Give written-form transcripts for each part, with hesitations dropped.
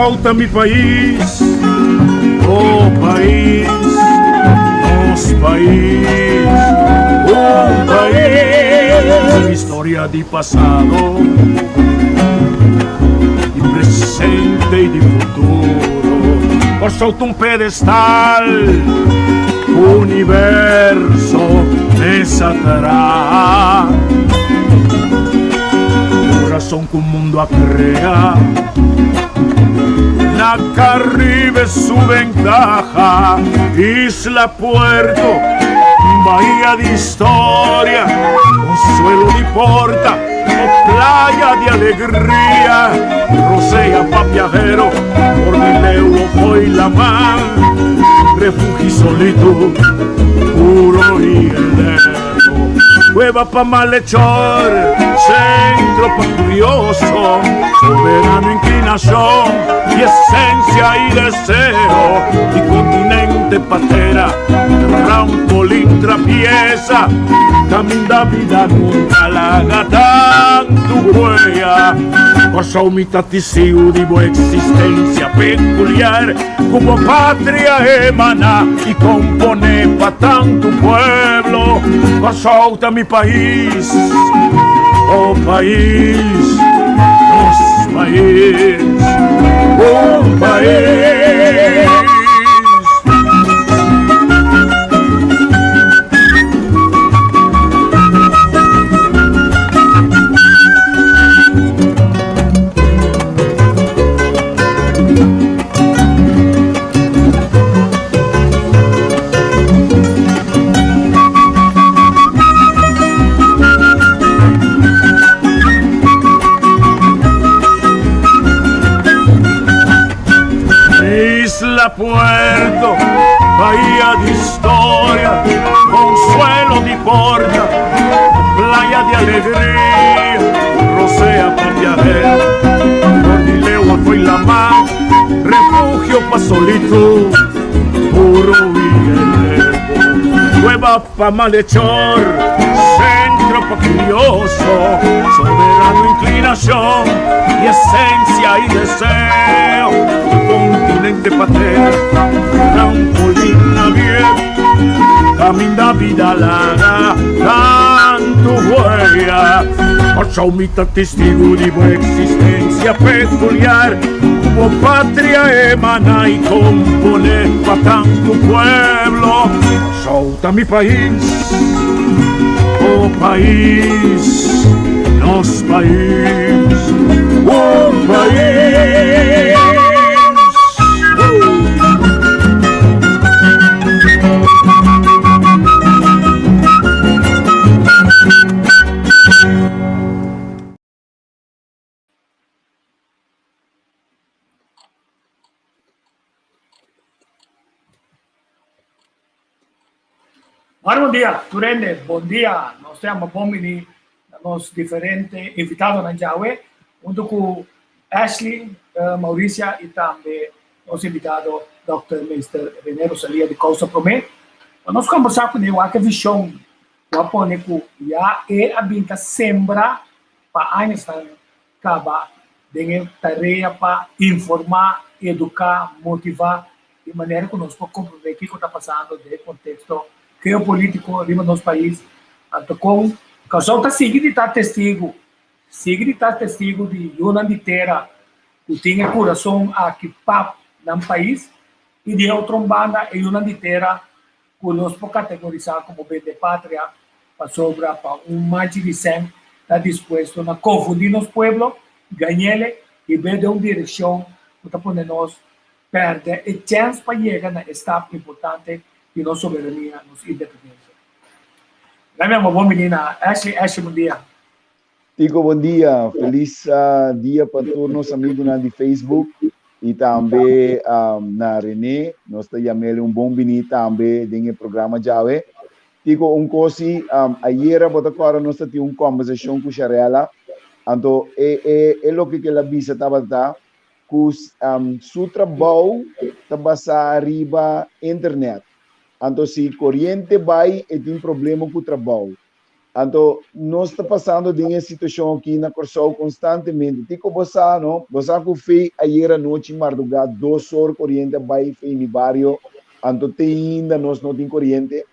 solta mi país, oh país, nos país, un país, história de passado, de presente e de futuro. Por solta um pedestal, o universo desatará. Corazón que un mundo acrea, la Caribe su ventaja, isla, puerto, bahía de historia, consuelo de porta, o playa de alegría, rosea pa' viajero, por Mileu foi la mar, refugio y solitud, puro y elevo, cueva pa' malhechor, centro pa' curioso, soberano inclinación y esencia y deseo, y continente patera, trampolín trapieza, camino da vida nunca la haga tanto huella, cosa humita tisiu de boa existencia peculiar, como patria emana y compone pa' tanto pueblo, cosa mi país, oh país, nos país, un país. Puerto, bahía de historia, consuelo de porta, playa de alegría, rosea pa' viajero, Cordileo foi la mar, refugio pa' solitud, puro y elevo, cueva pa' malhechor, centro pa' curioso, soberano inclinación y esencia y deseo, continente patera, trampolín abierto, camino da vida larga, tanto huella, por humita testigo de boa existencia peculiar, como patria emana y compone pa' tanto pueblo, solta mi país, oh país, nos país, un país. Bom dia, Turende, bom dia. Nós temos nos diferentes invitados na Jaue, junto com Ashley, Maurícia e também nosso invitado, Dr. Mr. René Rosalia de Causa Promé. Nós conversamos com ele, a visão, o apoio que já é a vinda sembra para Einstein, acaba de tarefa para informar, educar, motivar, de maneira que nós podemos compreender o que está passando no contexto geopolítico ali no nosso país. Então, com o senhor está seguindo e está testigo de uma inteira que tem coração aqui para no país e de outra banda é uma inteira que nós podemos categorizar como bem de pátria para sobra para mais de 100 está disposto a confundir os pueblos, ganhar e ver de uma direção que está pondo nós perder a chance para chegar na etapa importante de nossa soberania, nossa independência. Minha boa menina, Ashley, bom dia. Tico, bom dia. Feliz dia para todos os amigos na Facebook e também na René. Nós chamamos bom-vindo também no programa Jawe. Tico, coisa, ayer nós tivemos uma conversação com a Sharela. Então, é o que ela disse, que seu trabalho está basado arriba internet. Então, se corrente vai, tem problema com o trabalho. Então, nós está passando de uma situação aqui na Corsol constantemente. Tico você, não? Você que fez ayer à noite em madrugada, 2 horas corrente vai em barrio. Então, ainda nós não temos corrente.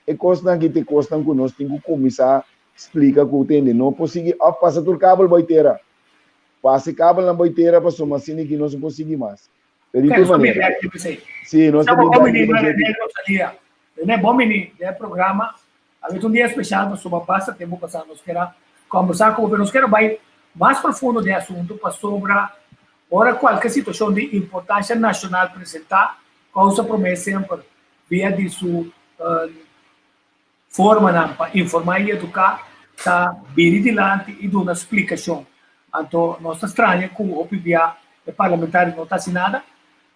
E costa que te costam que nós temos que começar explica que entende. Não consegue, passa todo cabo boiteira. Passa cabo na boiteira para somar assim que não se consegue mais. De toda maneira. Sim, nós Estamos também bom back menino, to né? budget. Dia. Né? Bom menino, né? Programa. A vezes dia especial para sua passa, tempo passado nós queremos conversar com o governo, nós queremos vai mais profundo de assunto para sobre ora qualquer situação de importância nacional apresentar, causa promessa sempre via de sua forma para informar e educar, tá vir adiante e dar uma explicação. Então, nós estranha com o PBA parlamentar não está assinada.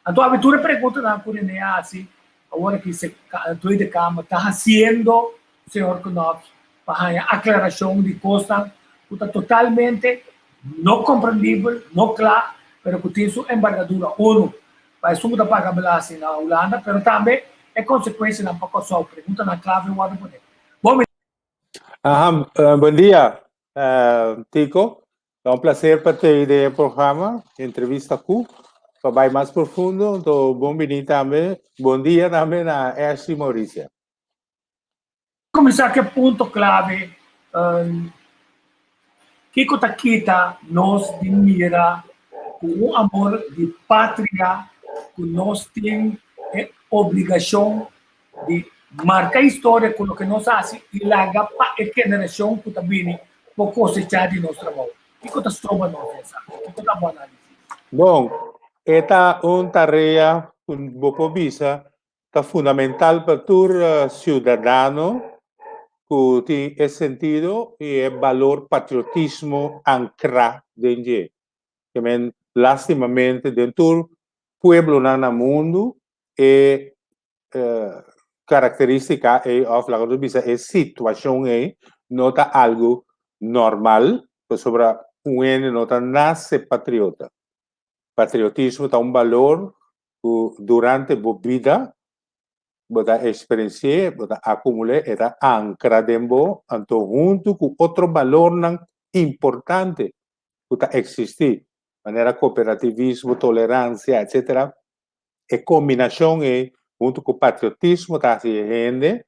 Então, a abertura pergunta na Coreia, assim, agora que se dois de Câmara está fazendo, senhor Knopf, para a aclaração de costa, que está totalmente não compreendível, não claro, mas que tem sua embargadura ONU, para isso que paga assim na Holanda, mas também é consequência na pacoção, pergunta na clave o ano poder. Bom, Buen día, Tico. É um prazer participar do programa, entrevista aqui, para mais profundo. Então, bem-vindo também. Bom dia também a Ashley Maurícia. começar que ponto clave, que está quita nós de mira com um amor de pátria, que nós temos obrigação de marcar a história com o que nós fazemos e largar para a geração que está vindo para cosechar de nosso trabalho. Que está sobre nós, que está bom análise. Bom, esta é uma tarefa que você visa, é fundamental para todo cidadão que tem esse sentido e é valor patriotismo ancrado dentro. Que lastimamente dentro do pueblo no mundo é característica of la é situação é não está algo normal sobre um não está nasce patriota. Patriotismo está um valor que durante a vida você experiencia, você acumula, está ancrado em você, então junto com outro valor importante que está existir, de maneira cooperativismo, tolerância, etc. A combinação é junto com o patriotismo está se gente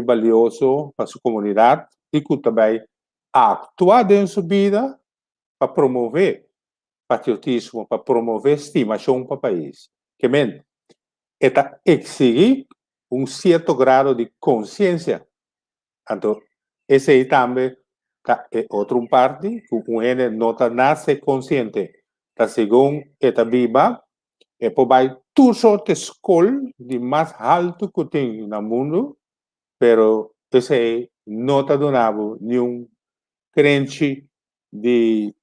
valioso para sua comunidade e que também atua em sua vida para promover patriotismo, para promover estimação para o país. Que está exigir certo grado de consciência. Então, esse aí também é outra parte que o gente não está nasce consciente. Está segundo está viva, é por vai tudo sorte escola de mais alto que tem no mundo, pero esse aí não está dando nenhum crente de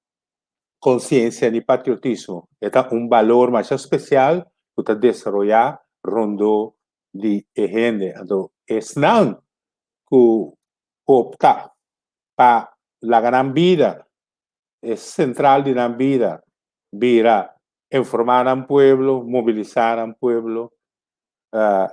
consciência de patriotismo. É valor mais especial que está desenvolvendo rondo de gente. Então, é não que optar para a grande vida, é central de la vida, vira informar al pueblo, movilizar al pueblo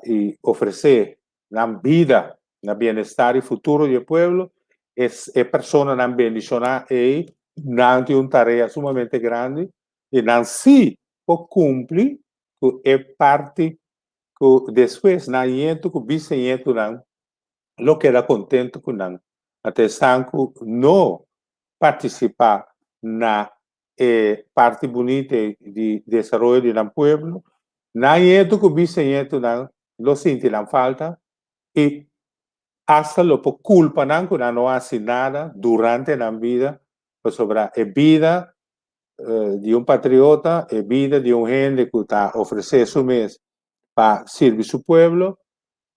y ofrecer la vida, el bienestar y futuro del pueblo, es persona la bendición y tiene una tarea sumamente grande y sí puede cumplir que es parte que después que vice lo que era contento con até sanku no participar na parte bonita de desenvolvimento do pueblo, na yeto que bisenyeto na lo sinti la falta e hasta lo por culpa nan que não hace nada durante a vida sobre a vida de patriota, a vida de gente que está oferecendo su mês para servir su pueblo,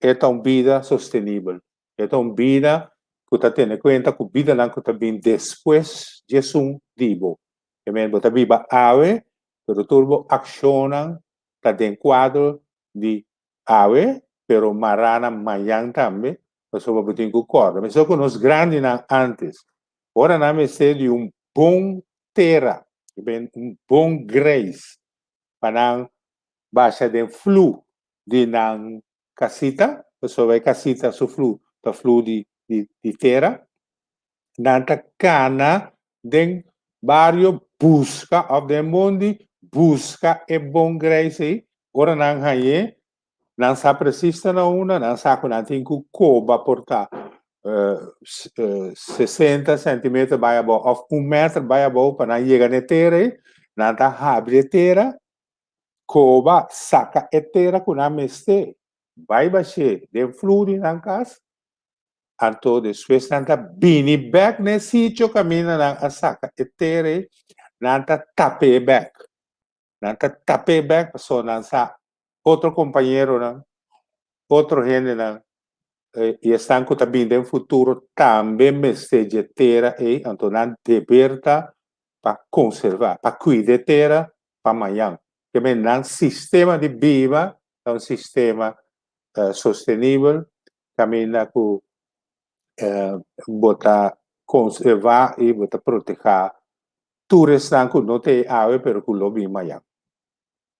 é uma vida sustentável. É uma vida que está tendo em conta que a vida não está bem depois de um divo. Você viva ave, pero turbo acciona, está dentro quadro de ave, pero marana manhã também, mas sobre tem que corda. Mas só que nós grandes antes. Agora não sei de bom terra, bom grace, para não baixar de flu de não casita, pessoa vai casita su flu, ta flu de de terra, nanta cana den barrio busca of den mundo busca e bom grace ora nan haye nan sa precisa na una nan sa ko nan tin ku coba porta 60 cm by above of 1 meter by above para llegar na terra nanta abre terra coba saca e terra com a meste vai baixar den flui nan cas anto depois nanta bini back ne sitio camina nan a saca e terra nanta tape back so nan sa outro companheiro nan outro gente nan e estão também no futuro também meste de terra e então nan deberta para conservar para cuidar de terra para amanhã que men nan sistema de vida é um sistema sustentável camina com botar conservar e botar proteger tudo estão com não tem água pero com lobby amanhã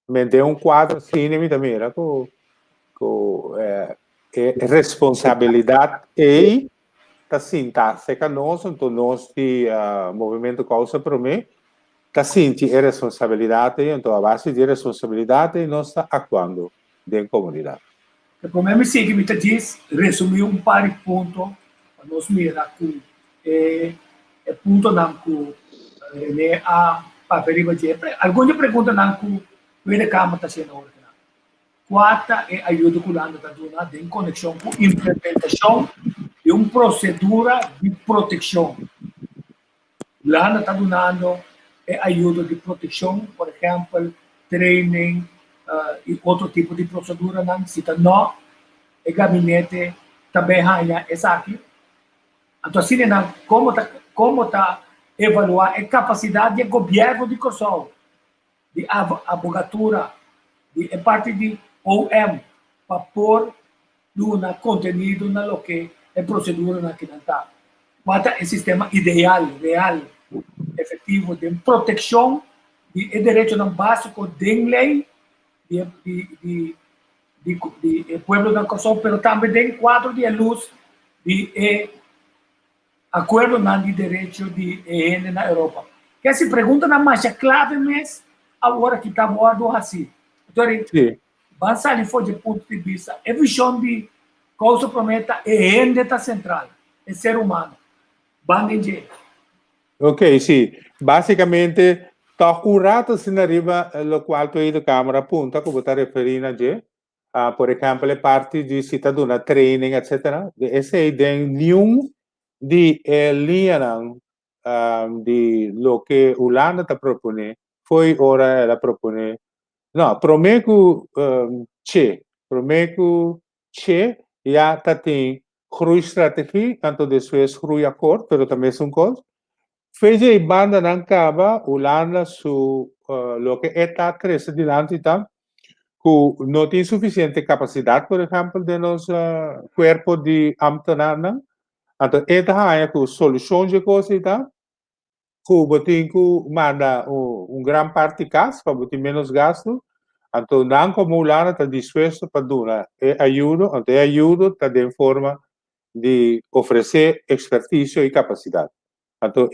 men tem um quadro cinema também era com responsabilidade e tá sintaxe que nós então nós de movimento causa para mim tá senti a responsabilidade então a base de responsabilidade nós está atuando dentro da comunidade. Como me sigue me diz resumir par de pontos para nós mirar que ponto não que né a papel de alguma pergunta não que o cama está sendo ordenado. Quarta é ajuda com a anda em conexão com implementação de uma procedura de proteção. Lá anda está dando ajuda de proteção, por exemplo, training e outro tipo de procedura não se não o gabinete também há essa aqui. Então assim não como tá evaluar a capacidade do governo de Kosovo de abogatura de parte de OM para pôr no conteúdo na lo que é procedura na que não está. Mas é sistema ideal, real, efetivo de proteção de direito não básico de lei de pueblo da Kosovo, pero também de quadro de luz de acordo de direito de EN na Europa. Que se pergunta na mais clave mas agora que está morto assim. Então, Bansali foi de ponto de vista, a visão de causa prometa é a central, é ser humano. Bandenje. Ok, sim. Basicamente, toca o rato se arriba lo qual tu aí da câmera apunta, como está referindo a, por exemplo, a parte de cidadania, training, etc. Esse é de nenhum de linha de lo que Holanda está propondo, foi ora ela propone. Não, prometo já tem groei estratégia, tanto depois groei acordo, pero também são coisas. Fez a banda não acaba, Holanda su lo que está crescendo diante então, que não tem suficiente capacidade, por exemplo, de nos corpo de ambtenaar, então esta é a solução de coisa então, que botem que manda grande parte de casa para botar menos gasto. Então, não como o Lana está disposto para dar ajuda, então ajuda está de forma de oferecer expertise e capacidade. Então,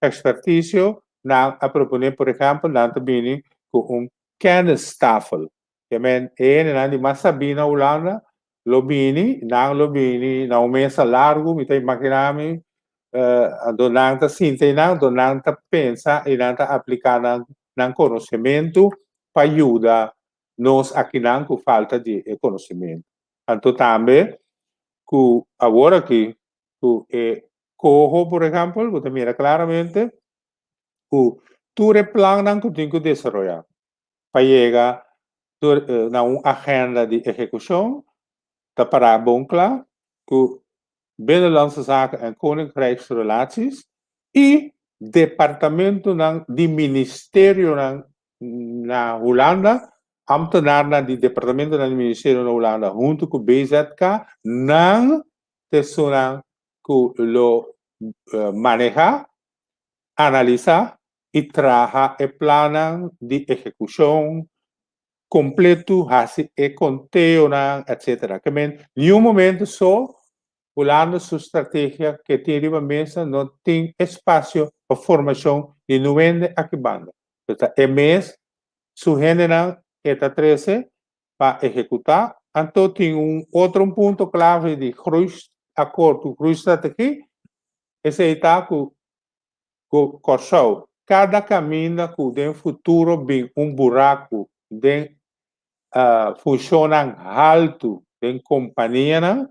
expertise não a proponer, por exemplo, não também com kennisstafel. Que men não de mais sabina Holanda, lobini, não mesa largo, me tem imaginando, então não está sinta, não está pensa e não está aplicar não conhecimento para ajudar nós aqui não com falta de conhecimento. Então também que agora que corro, por exemplo, você mira claramente que tu plano não que tem que desenvolver para chegar na uma agenda de execução, tá para bom claro que Binnenlandse Zaken en Koninkrijksrelaties e departamento de ministério na Holanda, ambtenaar de departamento do ministério na Holanda, junto com o BZK, não tesouran que lo maneja, analisar e traga o plano de execução completo, assim, e conteúdo, etc. Que em um momento só olhando sua estratégia que tem uma mesa, não tem espaço para formação de não vende aqui banda. Então, é mês, sua gênero está 13 para executar. Então, tem outro ponto clave de acordo com a estratégia, esse está com Corsol. Cada caminho que tem futuro bem buraco, tem funciona alto, tem companhia,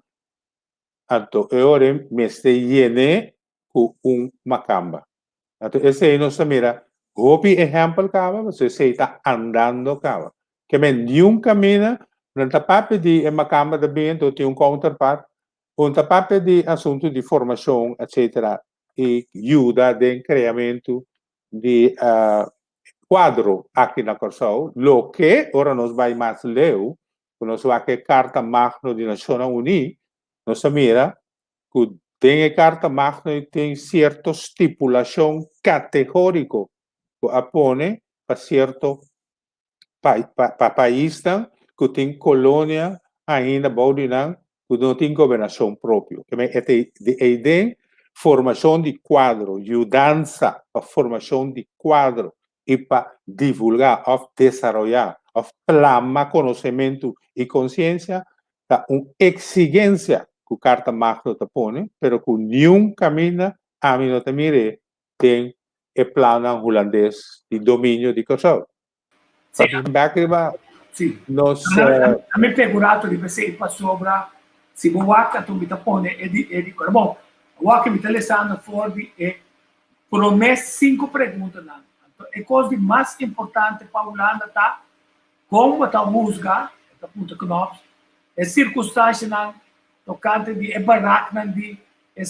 então eu me llene com macamba. Então esse aí nós mira, hopi exemplo cava, você está andando cava. Que men nenhum caminho, não tá para de macamba de bem, então tem counterpart, tá para de assunto de formação, etc. E ajuda de criamento de quadro aqui na Corsol, lo que ora nós vai mais leu, nós vai que carta magna de Nações Unidas, nós mira que tem a carta magna e tem certa estipulação categórica que apone para certo país que tem colônia ainda baudinan que não tem governação própria. É ideia formação de quadro, ajudança para formação de quadro e para divulgar, ou desenvolver, ou plasmar conhecimento e consciência, é uma exigência que a Carta Magna te põe, mas que nenhum caminho a mim não te mire tem o plano holandês de domínio de Kosovo. Sì, sì. Nós... A me figurato di você para sobra, se o waka tu me tapone e di bom, o waka me telesando fuori e promesse 5 perguntas lá. É coisa mais importante para a Holanda tá como está buscar, está ponto que nós, é circunstância não tocante de é barack não de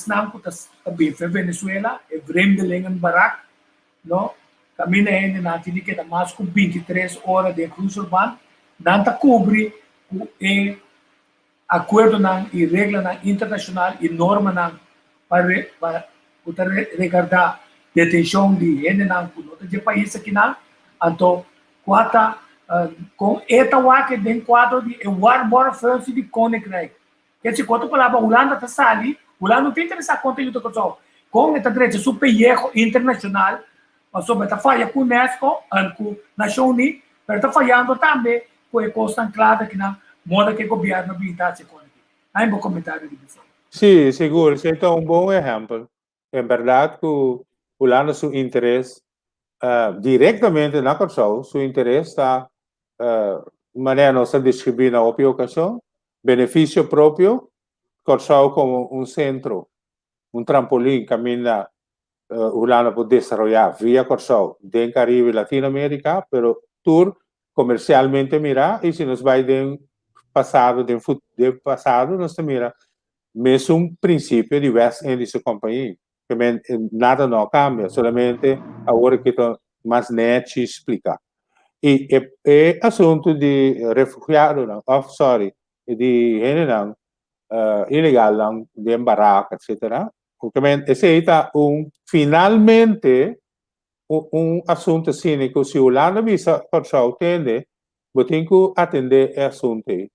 não que está bem para Venezuela é vrem de lengan barack, não caminha ainda na tini que dá mais com 23 horas de cruz urbana, não está cobre o acordo não e regra não internacional e norma não para regardar detenção de gente não com outro país aqui não, então quata com esta wake den quadro de Warburg França de Koninkrijk. Que se quanto palavra Holanda tá sali, Holanda não tem interesse conteúdo que só com esta direita superior internacional, mas sobre esta falha com UNESCO, com Nações Unidas, mas está falhando também com a costa anclada que na moda que o governo habilita se conecta. Há um bom comentário de você. Sim, seguro, esse é um bom exemplo. É verdade que o Holanda seu interesse diretamente na Kosovo, seu interesse está maneira nossa distribuir na ocasião, benefício próprio, Kosovo como centro, trampolim, caminha Holanda pode desenvolver via Kosovo, dentro do Caribe e Latinoamérica, pero tour comercialmente mira, e se nos vai de passado, nós mira, mesmo princípio de West Indies companhia, que nada não cambia, somente agora que estou mais net explicar. E assunto de refugiado, de gente ilegal, de embarque, etc. Porque esse está finalmente assunto assim que se o Holanda visa para atender, você tem que atender esse assunto de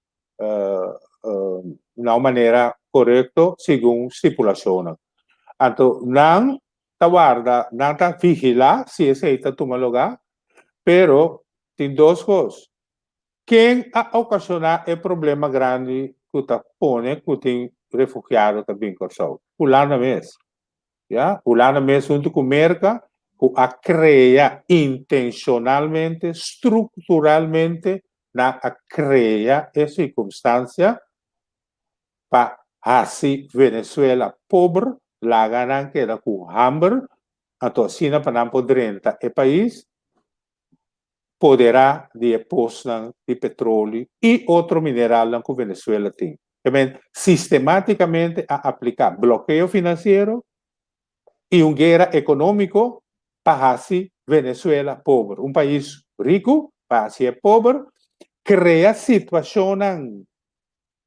uma maneira correta, segundo estipulação. Então, não guarda, não vigila se esse está tomando lugar, pero tem duas coisas. Quem ocasionar o problema grande que está põe, que tem refugiado também com Kosovo? Holanda mesmo. Holanda mesmo, junto com a América, a cria intencionalmente, estruturalmente, a cria a circunstância para assim Venezuela pobre, lá ganan queda com hambre, então assim para não poder entrar o país, poderá de poço de petróleo e outro mineral que Venezuela tem. Também sistematicamente a aplicar bloqueio financeiro e guerra econômico para assim Venezuela pobre. País rico para assim pobre, cria situação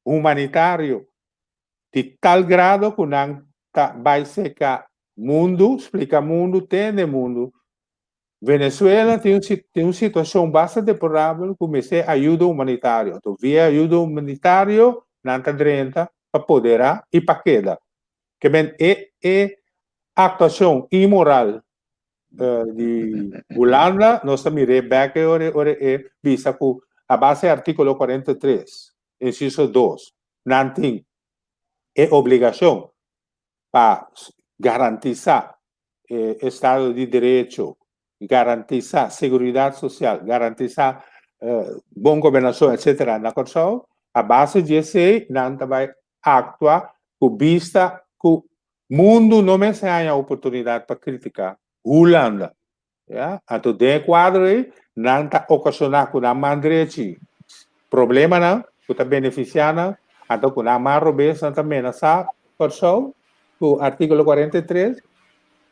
humanitária de tal grado que não vai ser que mundo, explica mundo, tem mundo. Venezuela tem uma situação bastante deplorável, como é ajuda humanitária. Então, via ajuda humanitária, não está para poder e para queda. Que bem, é atuação imoral de Holanda, nós também Rebecca é vista com a base do artigo 43, inciso 2, não tem obrigação para garantizar Estado de Direito, garantizar segurança social, garantizar boa governação, etc. na Corção, a base de esse não vai actuar com vista que o mundo não me tem a oportunidade para criticar Holanda. Ja? Então, de quadro aí, não está ocasionando com a mandrete problema, não, que está beneficiando, então, com a marrobês, não também, nessa Corção, o artigo 43,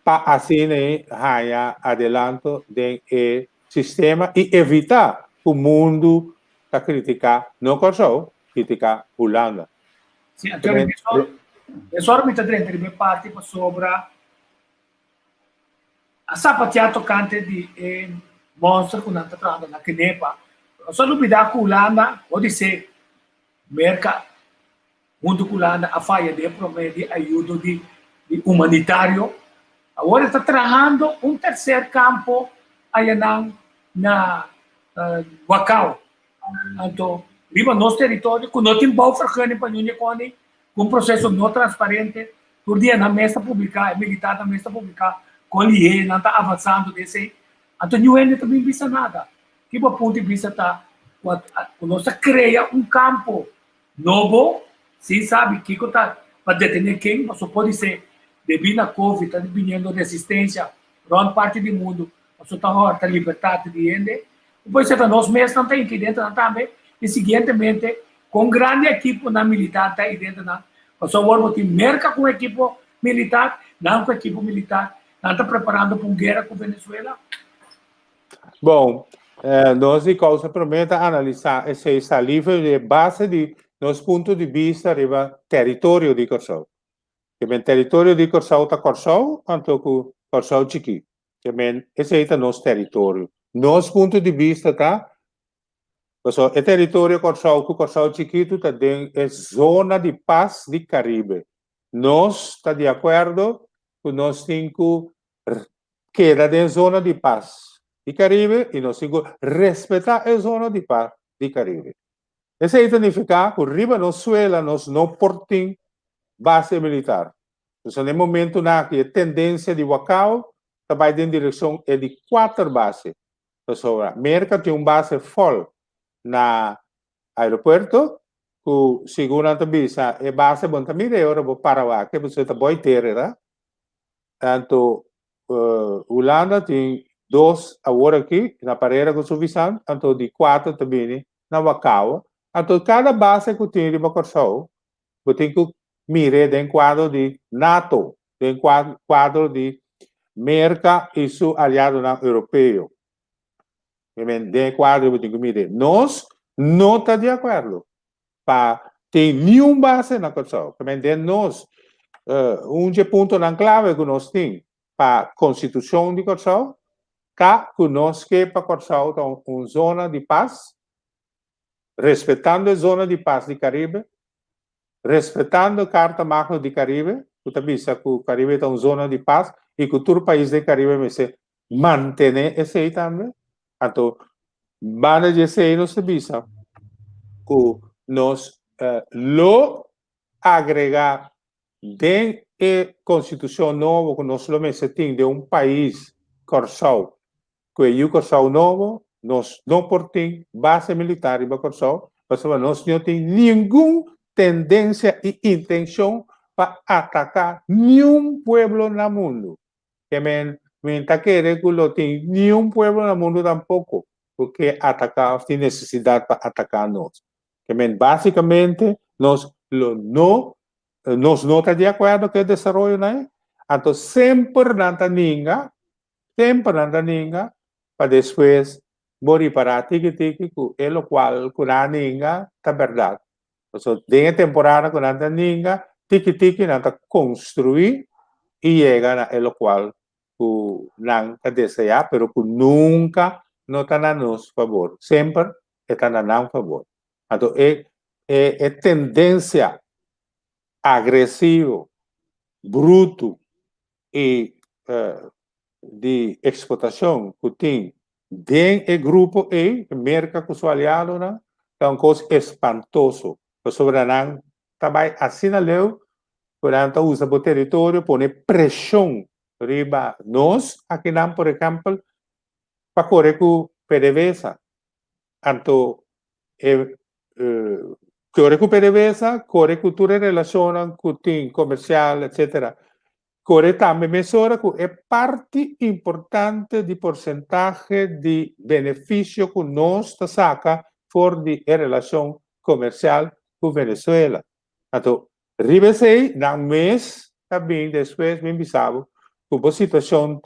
para assim ganhar adelanto do sistema e evitar que o mundo está criticar não Corção, criticar Holanda. Sim, então, só me está dentro de parte sobre a sapatear tocante de monstro que não está trabalhando na Kinepa. Só não me dá que Holanda, pode ser, merca, junto com Holanda, a falha de prometer ajuda de humanitário. Agora está trabalhando terceiro campo aí na Wacau. Então, riba nosso território, que não tem bom frequente para nós, com um processo não transparente, por dia na mesa pública, militar na mesa pública, com o IE, não está avançando desse. Então, não é também vista nada. Que do ponto de vista está, quando nós cria um campo novo, sim sabe que está para deter quem, mas só pode ser devido à Covid, está vindo resistência, grande parte do mundo, mas só está a liberdade de gente. Depois, nós mesmos não temos aqui dentro também, e seguintemente, com grande equipe na militar, está aí dentro, mas só vamos ter merca com equipe militar, não com equipe militar, não está preparando para uma guerra com a Venezuela. Bom, nós de causa promete analisar esse livro de base de nosso ponto de vista do território de Corção. Que bem, território de Corção está Corção, então com Corção Chiqui. Que bem, esse é o nosso território. Nosso ponto de vista está, o território Corção com Corção Chiquito está dentro da zona de paz do Caribe. Nós está de acordo que nós temos que quedar dentro da zona de paz do Caribe e nós temos que respeitar a zona de paz do Caribe. Isso significa que riba não suela, nós não portem base militar. Então, no momento que a tendência de Wacau vai em direção de 4 bases. Então, a América tem uma base full na aeroporto, que segundo a visa é base bom também de hora para lá, que você está boi ter, né? Então, Holanda tem 2 agora aqui na parede com suficiente, então de 4 também na Wacau. Então, cada base que tem de Corção, você tem que mirar dentro do quadro de NATO, dentro do quadro de América e seu aliado europeu. Dentro do quadro, você tem que mirar. Nós não estamos de acordo para ter nenhuma base na Corção. Nós, ponto na clave que nós temos para a Constituição de Corção, que nós queremos para Corção uma zona de paz, respeitando a zona de paz do Caribe, respeitando a Carta Magna do Caribe, que também sabe que o Caribe é uma zona de paz e que todo o país do Caribe se mantém esse aí também. Então, vamos dizer, nós sabemos que nós lo agregar dentro da Constituição nova que nós temos de um país Corção, que é o Corção novo, nós não portamos base militar em Corção, mas nós não temos nenhuma tendência e intenção para atacar nenhum pueblo no mundo. Que está querendo que não tem nenhum pueblo no mundo tampoco, porque atacar tem necessidade para atacar nós. Que basicamente nós não estamos de acordo com o desenvolvimento, né? Então sempre não ninguém para depois morir para tiki-tiki, é o qual a ninguém está verdade. Então, dentro da temporada que não ninguém, tiki-tiki não está construir e chega a o qual não está desejar, mas que nunca não está a nosso favor. Sempre está a nosso favor. Então, é tendência agressivo, bruto e de explotação que tem dentro do grupo E, merca com o seu aliado, né? É uma coisa espantosa. O soberano também assina leu, portanto, usa o território, põe pressão riba nós, aqui não, por exemplo, para correr com PDVSA. Então, correr com PDVSA, correr com tudo relacionado com o comercial, etc. Correr também mesura que é parte importante do porcentagem de benefício que nós saca for de relação comercial com Venezuela. Então, ribesei na mês também depois me bisavo que a situação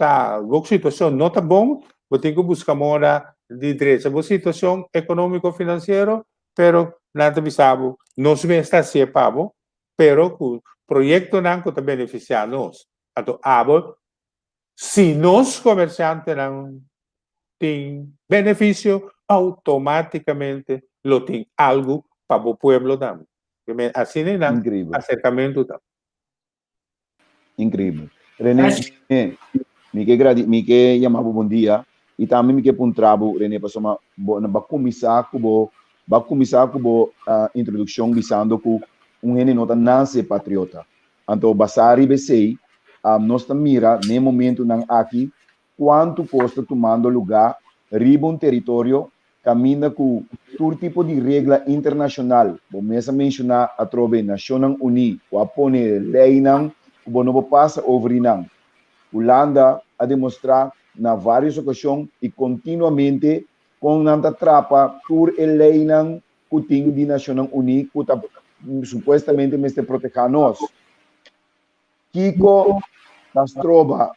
não está bom, eu tenho que buscar moda de direita, a situação econômico-financeira, pero nada bisavo, nós bem está se pavo, pero o projeto não está beneficiar nós. Então, se nós comerciantes não tem benefício, automaticamente lo tem algo para o povo também. Assim não Incrível. acercamento também. Incrível. René, me que chamava bom dia e também me que puntrabo René para somar começar com a introdução visando que René nota nasce patriota. Então basari besei nós estamos mira no momento não aqui quanto custa tomando lugar riba um território caminha com todo tipo de regra internacional. Vamos mencionar a trove Nações Unidas, o apone lei não, o não passa over não. Holanda a demonstrar na várias ocasiões e continuamente com nanta trapa por lei não que tem de Nações Unidas que supostamente me proteger nós. Kiko das trova,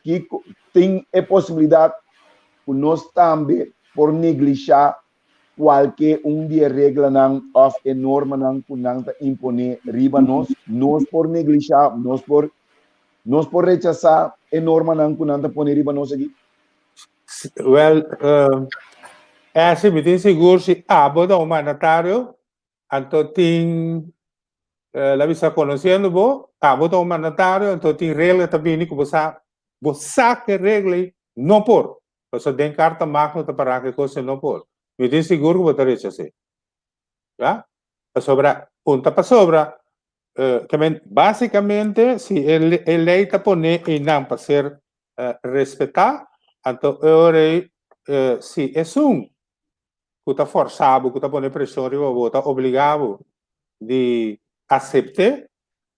Kiko tem a possibilidade que nós também por negligenciar qualquer de regra não of a norma não que não impõe riba nós por negligenciar, nós por rechazar a norma não que não põe riba nós aqui. Well, assim me tem seguro se aboda humanitário, então tem la visa conhecendo bo, aboda humanitário, então tem regra também que você que regra não por. Porque tem carta magna para que coisa não pode. Me tem seguro que você rechace. Já? Sobra, punta para sobra, basicamente, se a lei está pondo e não para ser respeitar, então, se é que está forçado, que está pondo pressão, está obrigado de aceitar,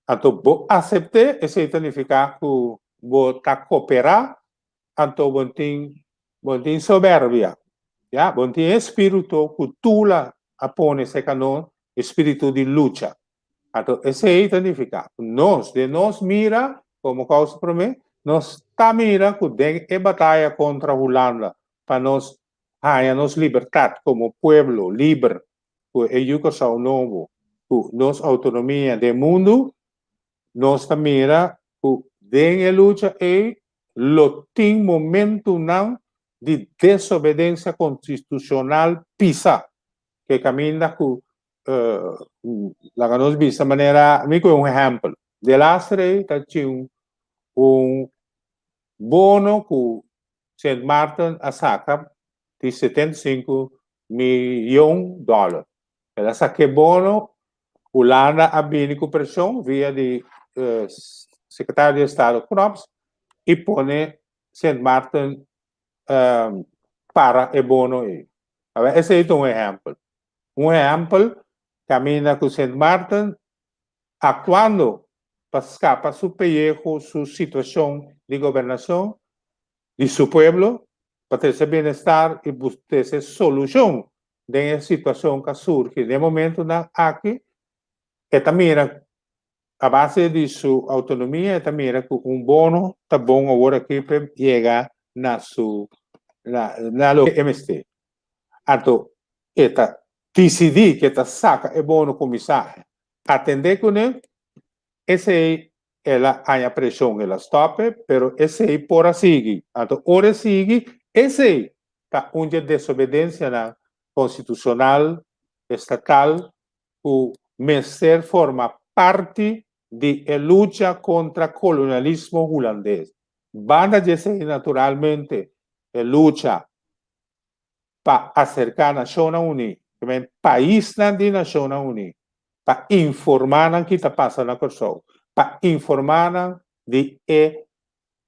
então, vou aceitar, isso significa que vou estar cooperar, então, vou ter soberbia, já? Vou ter espírito que tula apone se canon, espírito de luta. Então, esse significa nós mira, como causa para mim, nós está mira que tem a batalha contra a Holanda para nós nos libertar como pueblo livre, com a educação nova, com nossa autonomia do mundo, nós está mira que tem a luta e lo tem momento não de desobediência constitucional pisa, que caminha com la nós vista maneira, me com exemplo, de lastre tinha bono que St. Martin a saca de 75 milhões. Ela saque bono, Holanda a bem com pressão via de secretário de Estado Knops e põe St. Martin para o bono. Esse é um exemplo. Um exemplo, caminha com St. Martin, atuando para escapar su pellejo, su situação de governação de su pueblo, para ter esse bem-estar e buscar essa solução da situação que surge de momento aqui, e também a base de sua autonomia, e também um bono está bom agora aqui para chegar na MST. Então, decidir que esta saca é bom no comissário, atender com ele, esse ela a pressão, ela stop, pero esse por seguir. Então, ora sigue, esse está onde desobediência constitucional, estatal, o mestre forma parte de lucha contra el colonialismo holandés. Van a decir naturalmente lucha para acercar a Naciones Unidas, país de Naciones Unidas, para informar que está pasando a cosa, para informar de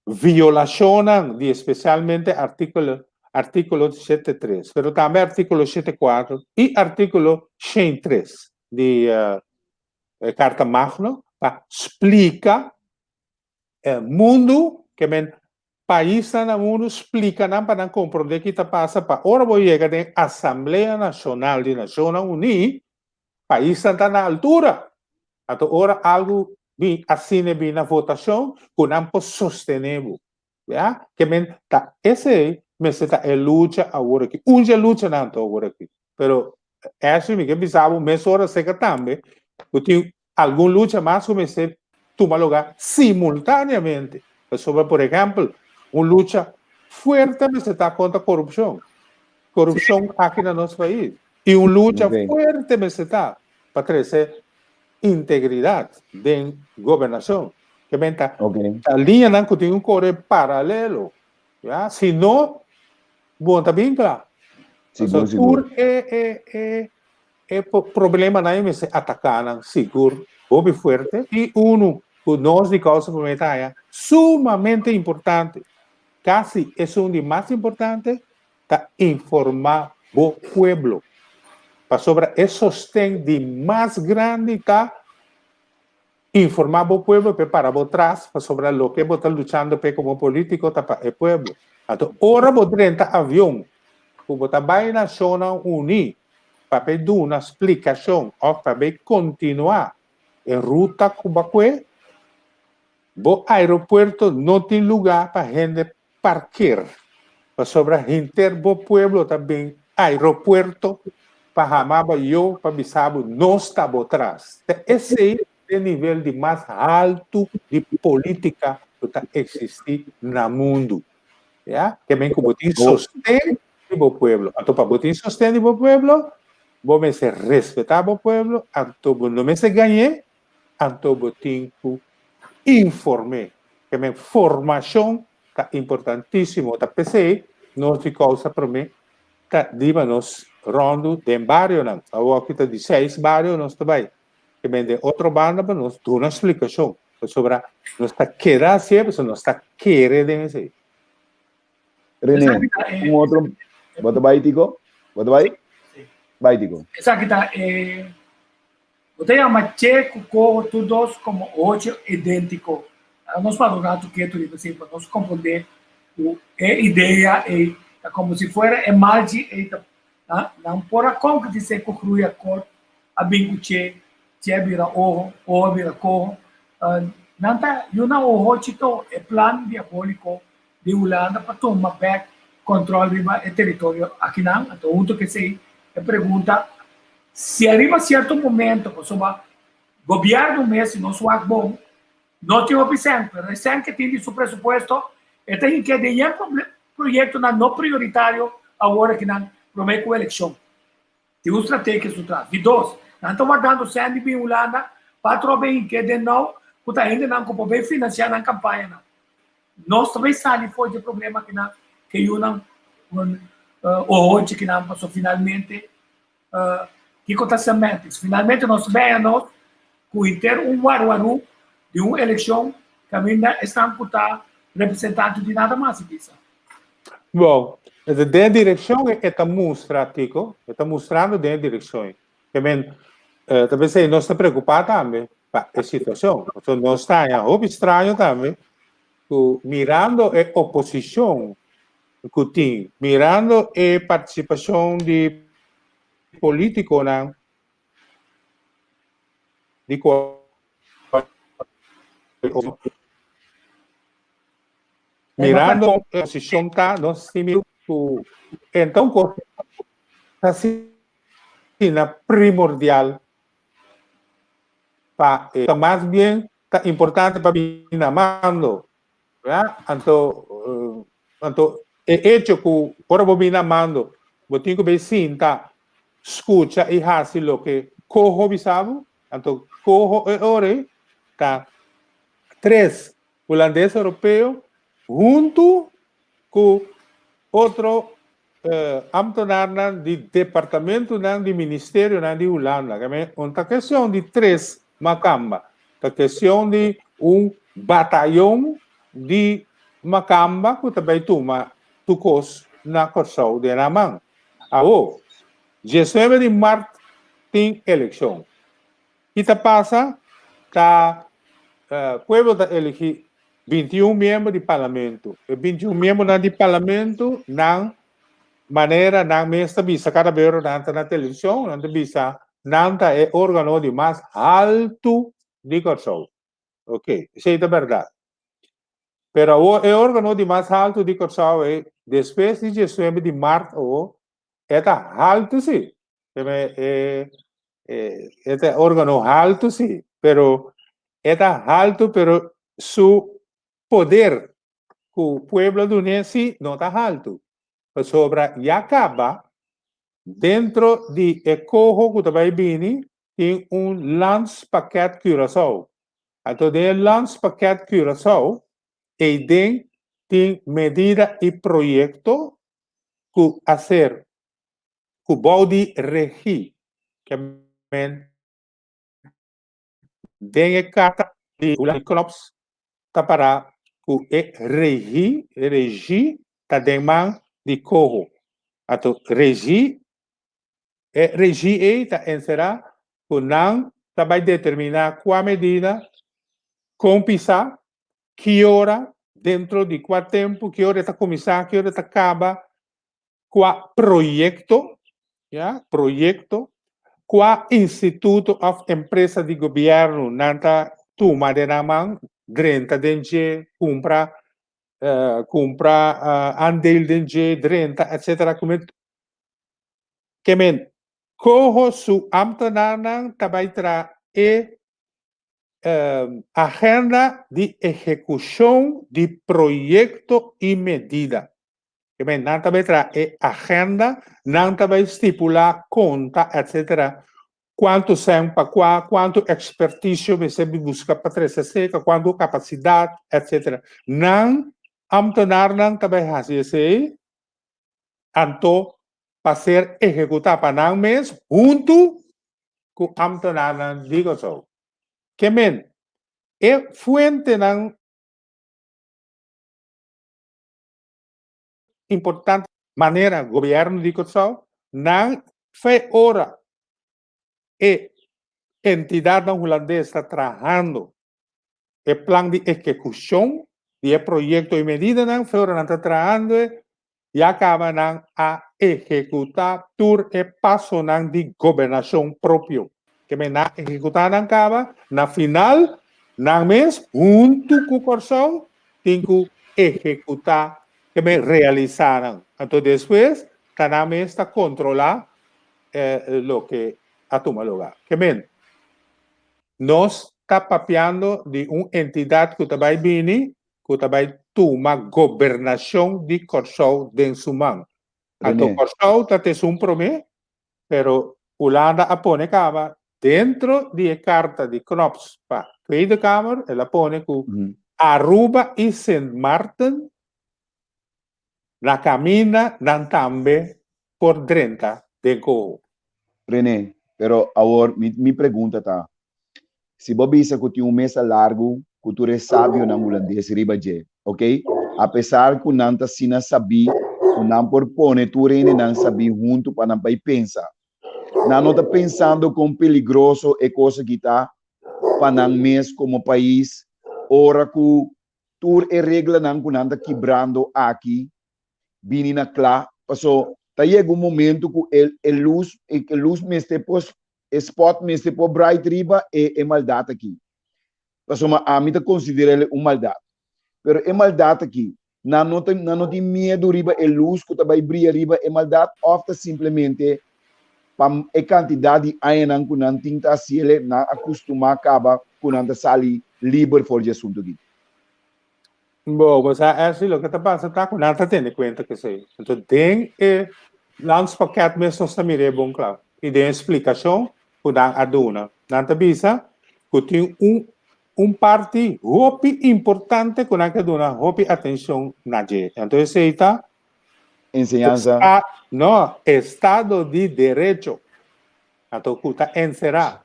violación de especialmente artículo 73, pero también artículo 74 y artículo 103 de Carta Magna, para explicar el mundo que país no mundo explica para compreender que está passa para ahora voy a llegar a Asamblea Nacional de Naciones Unidas, país está na altura, até ahora algo bem assim bem na votação com ampo sostenível, já que tá esse mas está a luta agora aqui, luta não agora aqui, pero acho que bizarro mas hora seca também, porque algum luta mais comecei tomar lugar simultaneamente, sobre por exemplo luta fuerte está contra a corrupção aqui no nosso país, e luta fuerte está para crescer integridade de governação, que a linha não tem corre paralelo, já? Se não, bom, está bem claro. Seguro problema não é se atacar, seguro, bem forte, e que nós de causa é sumamente importante, quase é um dos mais importantes, está informar o pueblo. Para sobre esse sostém de mais grande tá informar o povo para trás para sobre o que está lutando como político para o povo. Então, ora bodrenta avião, que está bem na Nações Unidas para dar uma explicação ou para continuar em ruta cubaque, o aeroporto não tem lugar para gente parquear. Para sobre o povo também aeroporto para Ramaba eu para Bissau não estava atrás. Esse é o nível de mais alto de política que está existindo no mundo. Yeah? Que bem como tem sustento do povo. Então, para ter sustento do povo, vamos respeitar o povo, então não se ganhe, então tem que informar. Que bem formação está importantíssimo. Está pensei, não se causa para mim, está nos rondo de barrio, não. Aqui está de 6 barrios, nós também. Que vem de outra banda, para nós dar uma explicação sobre nós está querendo sempre, nós está querendo dizer. René, outro, bota vai Tico, bota vai, vai Tico. Essa aqui está, você chama checo, corro, todos como hoje idêntico. Nós falamos que tu diz assim, para nós compreender a ideia é como se fosse a margem não pode concretizar concluir a cor a bem que vira o vira cor não tá eu não o chito é plano diabólico de Holanda para tomar back controle do território aqui não então o que sei é pergunta se arriva certo momento sobre governo mesmo não só bom não tem opção mas sem que tem seu pressuposto é tem que ter projeto não prioritário agora que não promete a eleição. Tem uma estratégia que traz. E dois, não estamos dando sangue bem Holanda para trocar que de não, que ainda não como bem financiar na campanha. Nós também sabemos foi o problema que eu não hoje que não passou finalmente que aconteceu finalmente nós vemos que ter guarda de uma eleição que ainda estão representante de nada mais isso. Bom, de direção está mostrando de direção. Também, talvez não está preocupado também com a situação. Então, não está estranho também, mirando a oposição que tem, mirando a participação de políticos, de mirando a oposição está no similar então assim primordial para mais bem está importante para mim na mão então é hecho que agora vou vir na mão vou ter que ver sim tá escuta e fazer o que corro bisavo Então, cojo e ore, tá 3 holandeses europeus junto com outro ambtenaar do departamento do ministério de Holanda. Uma questão de 3 Macamba, a questão de batalhão de Macamba que também toma tucos na Corsão de Namang. Agora, 19 de março tem eleição. E passa, o povo está elegendo 21 membros do parlamento. E 21 membros do parlamento, na maneira, na mesma visa, cada vez na televisão, na visa, nanta é órgão de mais alto de Corsão. Ok, isso é verdade. Pero o órgão de mais alto de Corsão é, depois de 19 de março, é alto, sim. É órgão alto, sim. Pero é alto, pero su poder que o pueblo donense não está alto. Sobre e acaba dentro de ecojo que também vem tem landspaket Curaçao. Então, de landspaket Curaçao, e tem medida e projeto que fazer que pode regir que tem a carta de Klops para que regir tá demanda de corro. Então, regir será que não vai determinar qual medida compensar, que hora, dentro de qual tempo, que hora está começar, que hora está acaba, qual projeto, qual instituto ou empresa de governo não está toma de na mão, 30 de compra andel de 30, etc. Que corro su ambtenaar também e agenda de execução de projeto e medida. Que não também agenda, não também estipular conta, etc. Quanto tempo, quanto expertise você busca para trazer, quanto capacidade, etc. Não ambtenaar não também faz isso. Então, para ser executado para não mesmo, junto com o ambtenaar, digo só. Que é fonte não importante maneira governo digo só, não foi hora e entidade holandesa está trabalhando o plano de execução de projeto e medida não foi hora está trabalhando e acaba a executar por e passo de governação próprio. Que na executar não acaba, na final, na mês, junto com o Corsão, tem que executar, que realizaram. Então, depois, na mês, está controlar o que a toma lugar. Que nós está papeando de uma entidade que também vem, que também toma governação de Corsão dentro do mão. Então, Corsão está um promessa, pero Holanda apone acaba dentro de carta de Knops para a Tweede Kamer, ela põe que Aruba e Sint Maarten na camina dan também por 30 de corro. René, pero agora me pergunta tá, se Bobby disse que tem mês largo, que tu é sábio na holandês, riba je, ok? Apesar que não está sina sabi, que não por pone tu René não sabi junto para não vai pensar. Não está pensando com perigoso e coisa que está para não mês como país, ora que tu é regra não que não está quebrando aqui, vini na clá, passou, tá chega momento que a luz me este pos spot me este po bright riba e maldade aqui. Passou a mim tá considera ele maldade. Pero é maldade aqui. Não tem medo riba a luz que também brilha riba é maldade, ofta simplesmente para a quantidade de anos que não tem que se ele não acostumar acaba que não sali livre for de assunto aqui. Bom, mas é assim, o que está passando está com nada tendo em conta que sei. Então tem landspaket mesmo está mirando bom claro. E tem explicação que dá a dona. Nanta bisa, que tem parte hopi importante que nós dona hopi atenção na gente. Então, esse aí tá Enseñanza. no, Estado de Derecho. Então, que está encerrado.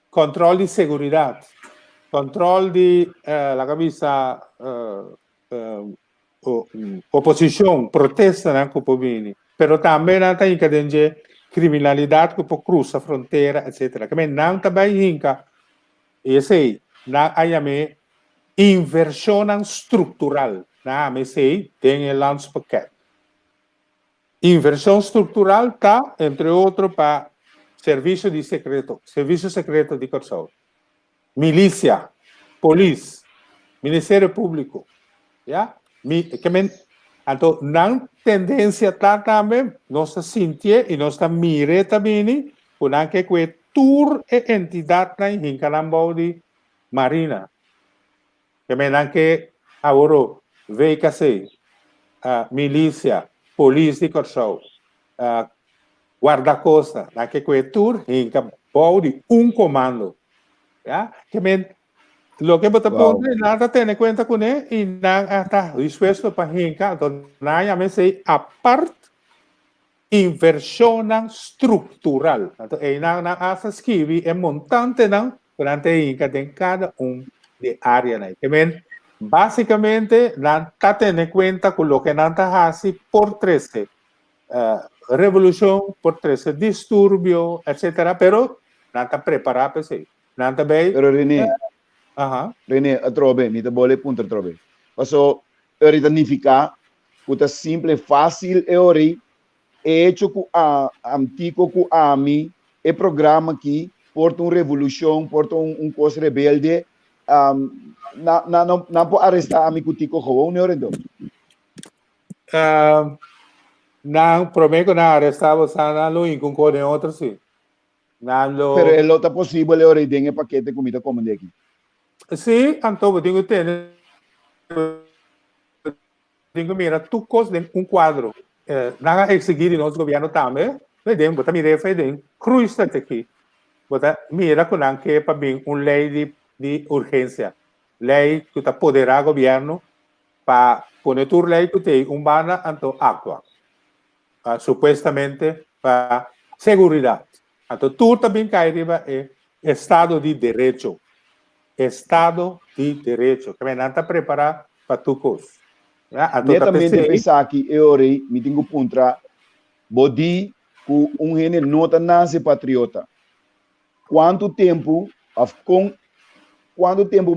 Controle de seguridade. Controle de la camisa oposição, protesta na Copomini. Pero também não tem que criminalidade que pode cruzar a fronteira, etc. Que não também hinca. Esse aí, não há inversão estrutural. Não, sei, tem o lance paquete. Inversão estrutural está, entre outros, para serviço secreto de Corsol, milícia, polícia, Ministério Público, já? Então, não tendência está também, nós sentimos e nós miramos também, porque que tour e entidade na Hincanambau de Marina, que agora veio que sei, milícia, polícia de Corsol, guarda-costa, na que tour Hincanambau de comando, já? Lo que você pode nada ter em conta com ele e não está disposto para hincar, então não sei a parte inversão estrutural. Então aí não asa escrever é montante não durante hinca em cada de área né. Basicamente não está tendo em conta com o que não está assim por 13 revolução, por 13 distúrbio, etc. Pero não está preparado para isso. Não está bem. Pero René, a trobe, mi te bole punto trobe. Paso, eritanificar, puta simple, fácil e ori, e hecho ku antigo ku ami, e programa aqui, porta revolução, porta coisa rebelde, não pode arrestar ami ku tico gewoon, né, Orendo? Não, prometo não arrestava, não lo inconcorre outro sim. Não. Pero é outra possível, ori, dengue paquete comida como de aqui. Sim, então tenho mira tu coisa de quadro. Não é seguir nosso governo também. Vedem, bota mira fedem. Cruz aqui. Bota mira com que para bem lei de urgência. Lei que está poderá governo para poner tu lei que tem bana então atua. Supostamente para segurança. Então tu também cai riba é Estado de Direito. Estado de Direito, que não está preparado para tu coisa. Netamente pensar que eu me tenho contra bodi com gene nota nasce patriota. Quanto tempo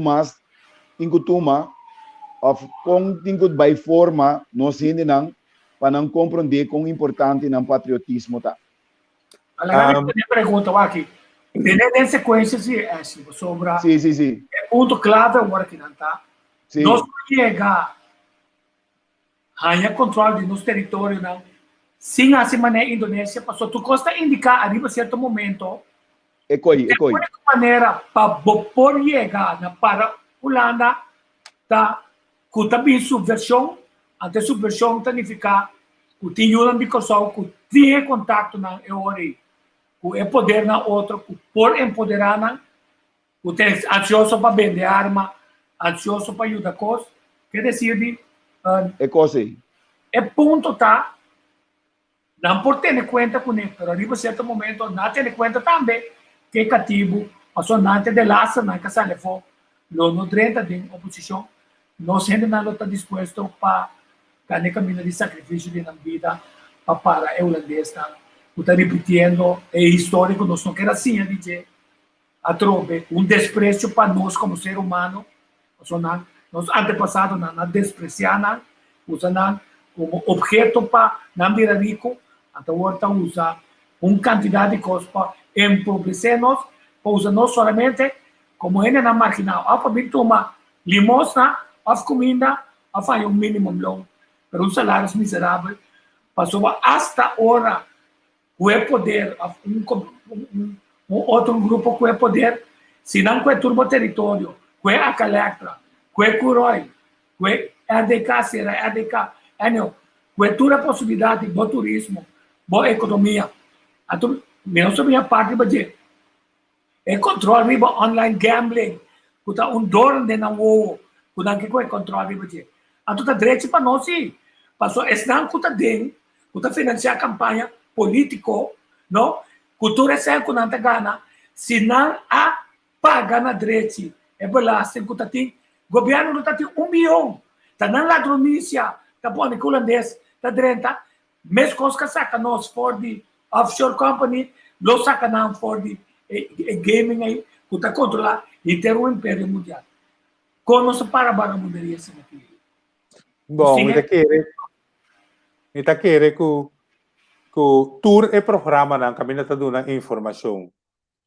mais tenho toma com tenho by forma nós gente não para não compreender quão importante não patriotismo tá. Allora, mi pergunta aqui. Em sequência, sobre sim. ponto clave agora que não está. Nós chegar a controle de nosso território, não. Sim, assim maneira Indonésia passou. Tu costa indicar arriba certo momento. É coi. De alguma maneira para por chegar para Holanda, tá? Que também subversão, ante subversão significa que tinha um bico que tinha contato na Euri. Que é poder na outro, que por empoderar na, que é ansioso para vender arma, ansioso para ajudar coisas, quer dizer, é coisa. É ponto tá, não por ter em conta com ele, mas arriba certo momento não ter em conta também que é cativo, passou não ter de laça na casa de fogo, não drenta de oposição, nós ainda não está disposto para ganhar caminho de sacrifício de na vida para a holandesa. Está repetindo, é histórico, nós não queremos assim, dizer, a trobe, desprezo para nós como ser humano, nós antepassados não despreciam, usam como objeto para não virar rico, até agora usa quantidade de coisas para empobrecer-nos, para usar nós somente como ainda não marginal, para vir tomar limosna, para comida, para fazer mínimo longo, para salários miseráveis, passou hasta hora que é poder, outro grupo que é poder, se não que é turbo território, que é a Calectra, que é Curoi, que é ADK, será ADK, que é toda a possibilidade do turismo, boa economia. Então, menos a minha parte, vai dizer, E control riba online gambling. Kuta undor de na wo. Kuta que é control riba je. Anto ta direito para nós sim. Passou esnan kuta den, kuta financiar campanha político, no? Cultura se kunanta gana, se não a paga na direito. É belasting kuta ting governo não tá tem 1 milhão. Tá não ladronícia, tá bom, holandês, tá direta. Mes coisas saca nós for the offshore company, lo saca não for the gaming aí, que tá controlar e ter um império mundial. Como se para mudaria assim aqui? Bom, ita querer que o tour é programa não caminha tá dando informação.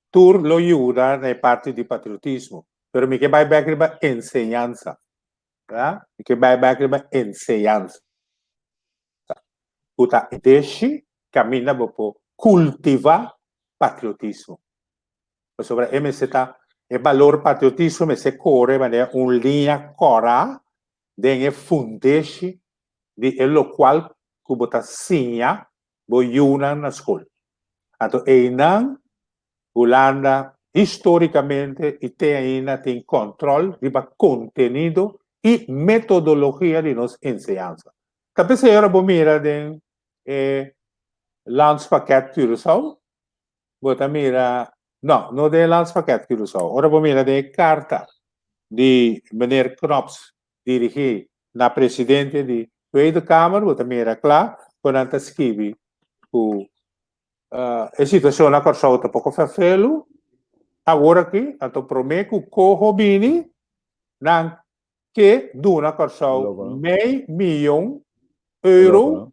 Tour lo ajuda na parte de patriotismo, pero me que vai back riba enseñanza, tá? Me que vai back riba enseñanza. Uta deixe caminha por cultivar patriotismo. Sobre MZ e valor patriotismo me se corre maneira linha cora de fundeixe de lo qual que bota sinha boiuna na escola. Então, não Holanda historicamente e tem controle de conteúdo e metodologia de nossa ensinança. Talvez se agora mira de landspaket Curaçao, bota mira não de landspaket Curaçao. Agora mira de carta de meneer Knops dirigir na presidente de Tweede Kamer, bota mira claro, quando anta escrevi a situação na Curaçao tá pouco fafelo. Agora aqui, então promete que o corrobini não que duna Curaçao meio milhão euro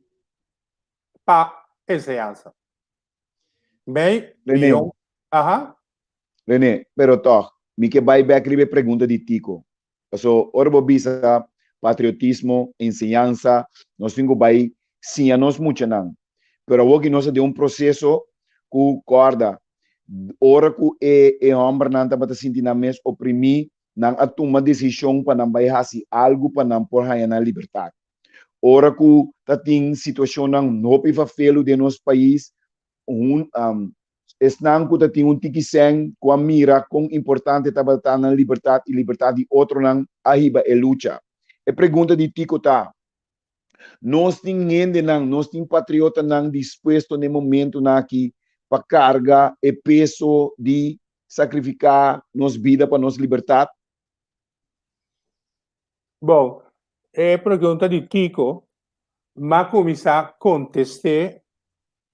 para ensinança. Meio milhão. René, pero toch, me que vai back ribe pergunta de Tico. So, orbo bisa patriotismo, enseñanza, nós temos vai sim a nós muito não. Pero hoje nós de um processo que corda ora que é homem não tá para sentir na mes oprimir não a tomar decisão para não vai fazer algo para não por ganhar na liberdade. Ora que tá tem situação não piva felo de nosso país esnan que tá tem tiquiseng com a mira com importante tá batalhar na liberdade e liberdade de outro não arriba é luta. É pergunta de Tico tá. Nós temos nós temos patriota não disposto no momento aqui para carga e peso de sacrificar nossa vida para nossa liberdade? Bom, é pergunta de Tico, mas começar a contestar,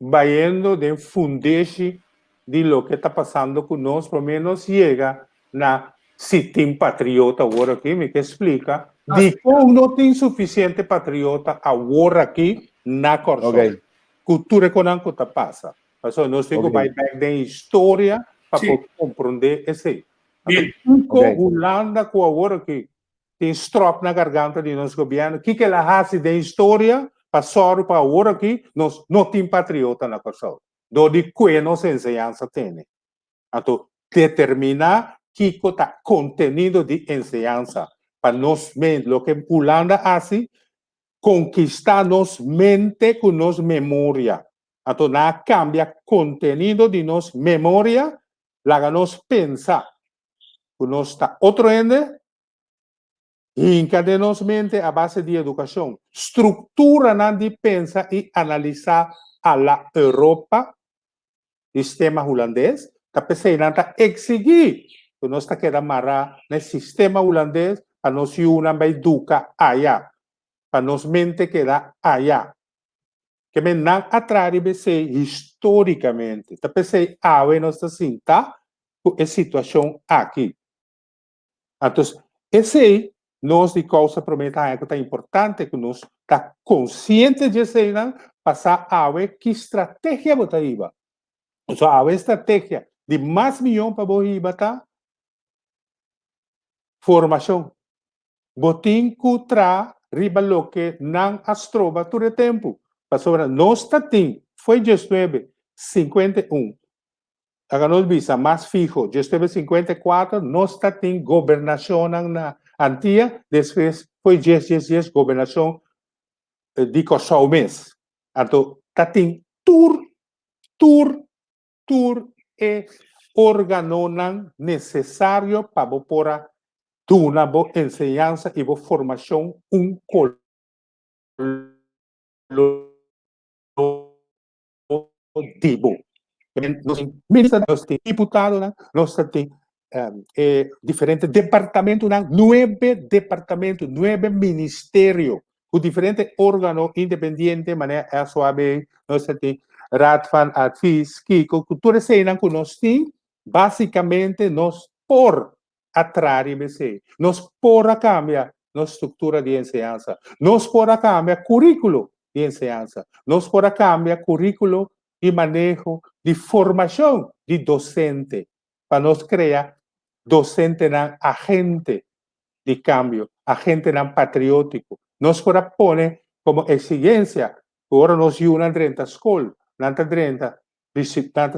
vaindo de fundeixe de lo que está passando com nós, pelo menos chega na se tem patriota agora aqui, me que explica, de como não tem suficiente patriota agora aqui na Curaçao. Okay. Cultura econômica está passa. Então, nós temos que vai back da história para compreender esse. Holanda, com agora aqui, tem strop na garganta de nosso governo, que ela faz da história, passou para agora aqui, nós não temos patriota na Curaçao. Do de que nossa ensinança tem. Então, determinar que está conteúdo de ensinança para nós, o que Holanda faz, conquistar nos mente com nos memória. Então, na cambia conteúdo de nos memória, lá nos pensar. Que nós está outro ende, inca de nos mente a base de educação. Estrutura não de pensar e analisar a la Europa, sistema holandês, está pensando em exigir que nós está querendo amarrar no sistema holandês para nós não vai educar allá. Para nos mente queda allá. Que me não atrás ser historicamente. Tá pensei, nós assim, tá? A situação aqui. Então, esse nós de causa prometa que é importante que nós tá consciente de ser passar a ver que estratégia botaíba. Então, a estratégia de mais milhão para boiba tá formação. Botim contra riba lo que não astroba todo o tempo. Para sobre nós tatim foi 1951. Agora nós visa mais fijo, 1954 nós tatim governação na antiga, depois foi 10 governação de Curaçao mês. Então tatim tour e órgano necessário para pôr uma boa enseñança e boa formação coletivo. Nós temos diputado, nós temos diferentes departamentos, 9 departamentos, 9 ministérios, com diferentes órgãos independentes, maneira SOAB, nós temos Raad van Advies, Kiko, cultura cena que nós temos, basicamente, nós por atrair, nós por a cambiar nossa estrutura de enseñança, nós por a cambiar currículo de enseñança, nós por a cambiar currículo de manejo de formação de docente, para nós criar docente não agente de cambio, agente não patriótico. Nós por pôr como exigência, agora nós iam 30 escolas, 30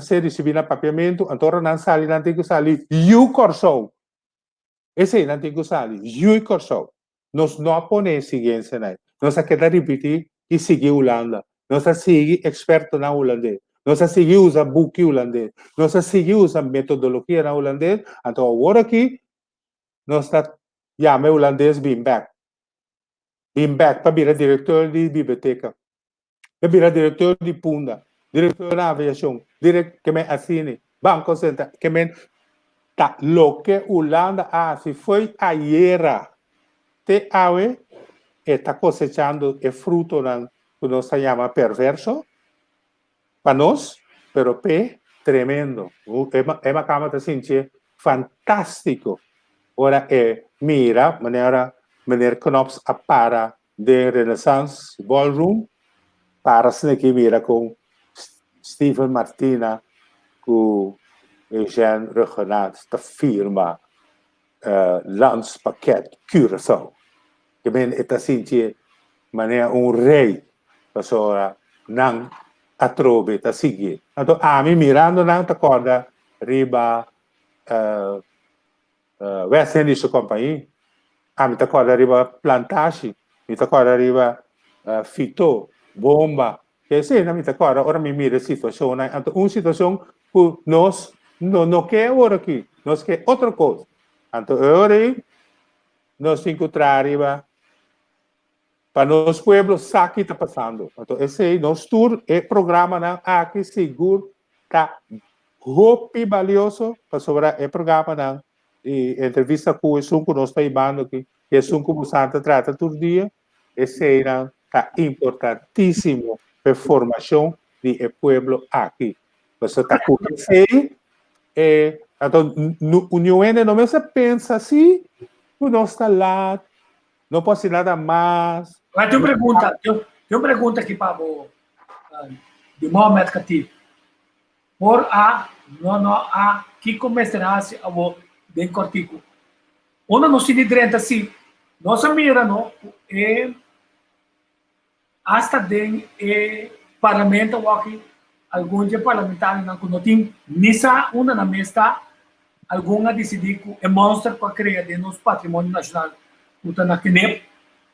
se receber papiamento, então não sai, não tem que sair, e o corso. Esse não tem que sair, e o corso. Nós não põe exigência, nós quer repetir e seguir Holanda. Nós seguir experto na holandês. Nós seguir usar book holandês. Nós seguir usar metodologia na holandês. Então, agora aqui, nós chamamos holandês Beam Back. Beam Back para virar diretor de biblioteca. Para virar diretor de Punda. Diretor da aviação. Diretor que me assine. Banco Central. Que me tá lo que Holanda se foi ayer. Te ave está cosechando el fruto que nos llama perverso para nós, pero tremendo. É uma cama de sentir fantástico. Ora mira maneira Knops para de Renaissance Ballroom para se que mira com Steven Martina com Jean Regenat da firma Landspakket Curaçao. Que men está sentir maneira rei, pessoa não atrobe tá seguir. Então a mim mirando não te acorda riba West Indies Company, a mim te acorda riba Plantage, me te acorda riba Fito, Bomba, que sei não me te acorda. Ora me mira a situação, então uma situação que nós não quer agora aqui, nós quer outra coisa. Então agora nós encontrar riba para nos pueblos sabe que está passando. Então, esse é nosso tour, é programa aqui seguro, está muito valioso para sobre o programa e entrevista com o Sunco nós está ibando aqui, que o Sunco Santa trata todo dia, esse está importantíssimo para a formação do pueblo aqui. Você está com esse então, União não se pensa assim, nós está lá, não pode ser nada mais. Mas tem uma pergunta aqui para o de Mohamed Khatib. Por não há que começará a o bem cortico. Uma não se direita assim, nossa mira não é hasta den parlamento aqui algum dia parlamentar não tem nessa uma na mesa alguma decidir que é monstro para criar de nosso patrimônio nacional. Puta na KNEP,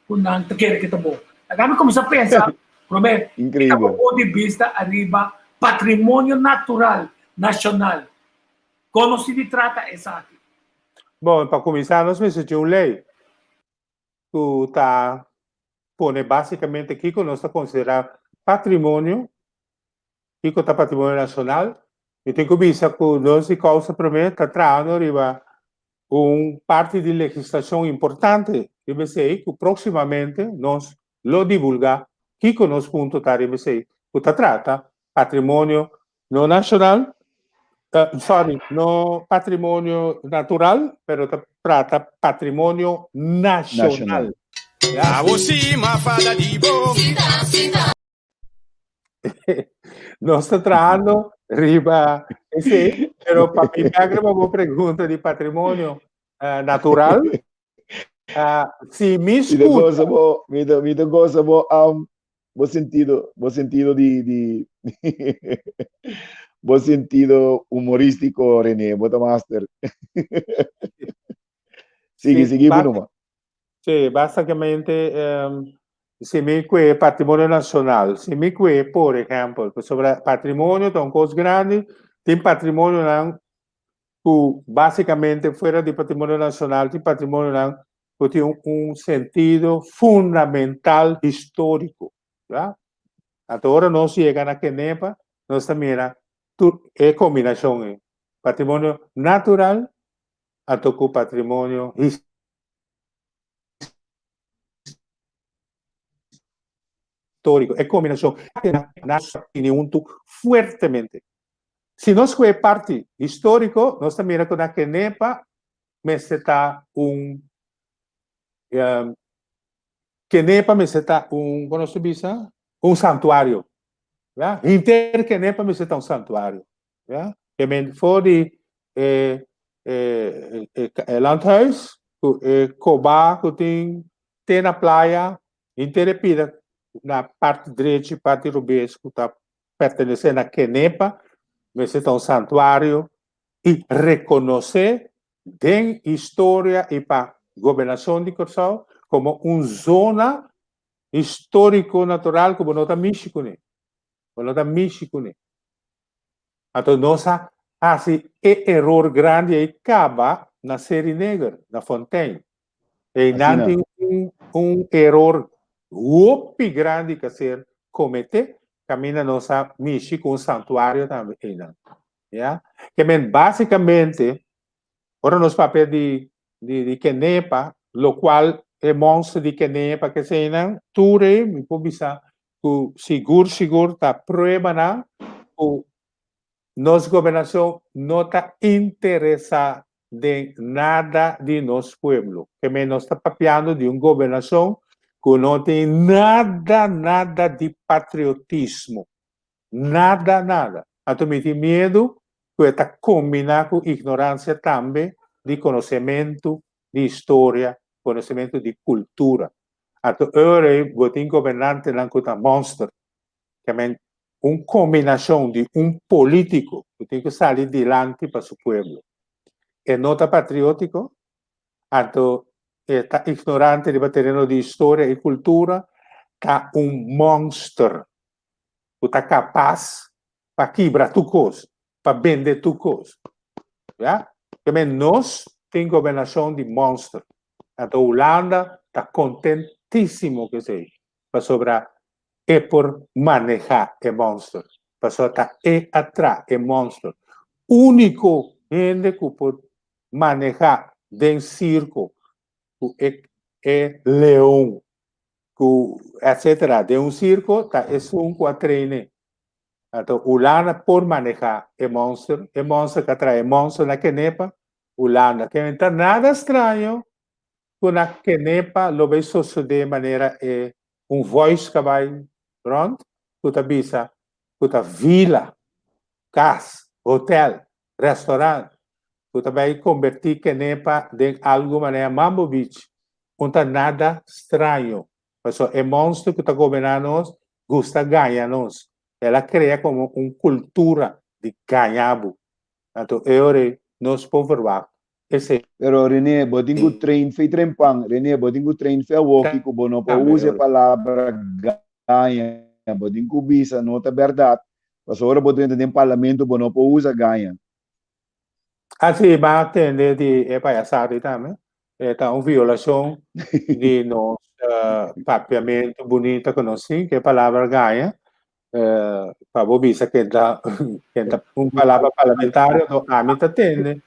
kung nang takere kita mo. Kami começar a pensar, primeiro, do ponto de vista arriba, patrimônio natural, nacional. Como se trata essa aqui? Bom, para começar, nós precisamos de uma lei que está põe basicamente aqui que nós está considerando patrimônio, que está patrimônio nacional, e tem que pensar que nós, de causa primeiro, está trazendo arriba parte de legislação importante do IBCI que proximamente nós lo divulgar que com nós ponto tá IBCI que trata patrimônio não nacional não patrimônio natural pero trata patrimônio nacional. Nós está tratando riba esse pero para mim uma pergunta de patrimônio natural. Se me escuta, me gosta bom sentido de bom sentido humorístico, René, bota master. Sigue, Bruno. Sim, basicamente, se me é patrimônio nacional, se me é, por exemplo, sobre patrimônio, tem coisa grande, tem patrimônio basicamente, fuera de patrimônio nacional, de patrimônio nacional, tem um sentido fundamental histórico. Tá? Agora nós chegamos na Kenepa, nós também é combinação, patrimônio natural, até com patrimônio histórico, é combinação. Nossa opinião fuertemente. Se nós foi parte histórico, nós também com a Kenepa, mas está Kenepa, mas está como se diz, santuário. Ja? Inter Kenepa, mas está santuário. Ja? Que men voor die landhuis, Coba, que tem na praia, interepida, na parte direita e parte rubês, que está pertencendo a Kenepa, mas está santuário, e reconhecer tem história e para governação de Curaçao como uma zona histórico-natural como não está México, né? Não está México, né? Então, nossa, assim, é erro grande e acaba na Série Negra, na Fontaine. E não tem erro muito grande que ser cometer, caminha nossa México, um santuário também. Yeah? Que basicamente, agora nos papéis de Kenepa, o qual é monstro de Kenepa, que se não, ture, me publica, que seguro, está prova, não, que nossa governação não está interessada em nada de nosso povo. Que nós está papeando de uma governação que não tem nada de patriotismo. Nada. Então, me tem medo que está combinado com ignorância também de conhecimento de história, conhecimento de cultura. Então, agora, eu tenho governante lá que está monstro, que é uma combinação de um político que tem que sair adiante para o povo. É não está patriótico, então, está ignorante de terreno de história e cultura, está monstro, que está capaz para quebrar tu coisa, para vender tu coisa. Ja? Também nós temos governação de monstro. A Holanda está contentíssimo que seja, para sobrar é por manejar o monstro, para sobrar é atrás o monstro. Único gente que pode manejar dentro circo é leão, etc. De um circo, tá, é um quatrine. Então, Holanda por manejar o monstro que atrai monstro na Kenepa, Holanda, que não está nada estranho, que na Kenepa lo vai suceder de maneira voice que vai, pronto, que está bisa, que está vila, casa, hotel, restaurante, que vai convertir Kenepa em algo maneira Mambo Beach, não está nada estranho. Mas o monstro que está governando nós, gosta de ganhar nós. Ela cria como uma cultura de ganhabo. Então, agora, nós podemos Pero René, botingo train fei trempang. René, botingo train fei walkie ko bono pa use a palavra ganha. Botingo bisa nota verdade. Mas agora botingo dentro do parlamento bono pa usa ganha. Assim, vai atender de palhaçada também. É uma violação de nosso papiamento bonito que nós temos, que é a palavra ganha. Para você que está uma palavra parlamentar, então a mim está tendo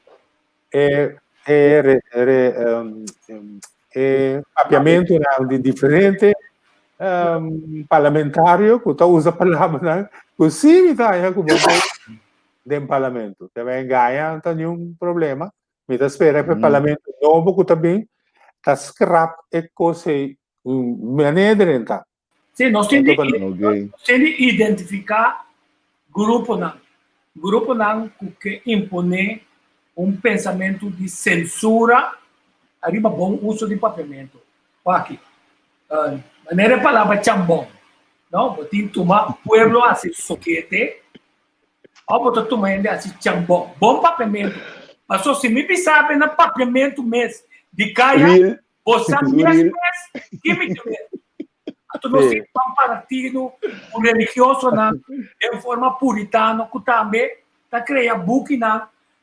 papiamento de diferente parlamentário que usa a palavra que sim está como de parlamento também ganha não tem nenhum problema me espera para o parlamento novo que também está scrap e coisa maneira tá. Sim, nós temos que identificar grupo não que impõe pensamento de censura, arriba bom uso de papiamento. Aqui, maneira a palavra chambon, não? Tem que tomar pueblo assim soquete, ou botar tomar ele assim chambon, bom papiamento. Mas se me pensar na papiamento mesmo de caia, você mesmo que me tiver. Então, nós temos um partido religioso em forma puritana que também está criando book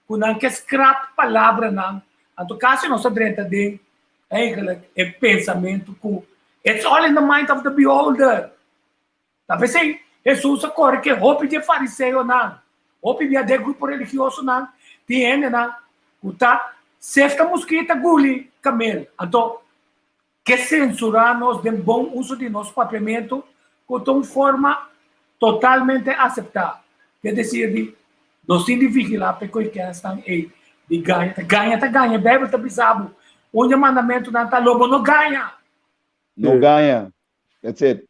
kunang que scrap palavra não, anto caso não sabemos de eigenlijk é pensamento que it's all in the mind of the beholder. Talvez sim, Jesus agora que hope de fariseu não, hope de grupo religioso não, tiene não, uta sexta mosquita guli camel, anto que censurar-nos de bom uso de nosso papamento com forma totalmente aceitável. Quer dizer, não significa que que estão aí de ganha, Bíblia está bisabo. Onde mandamento não está lobo, não ganha. Não ganha. That's it.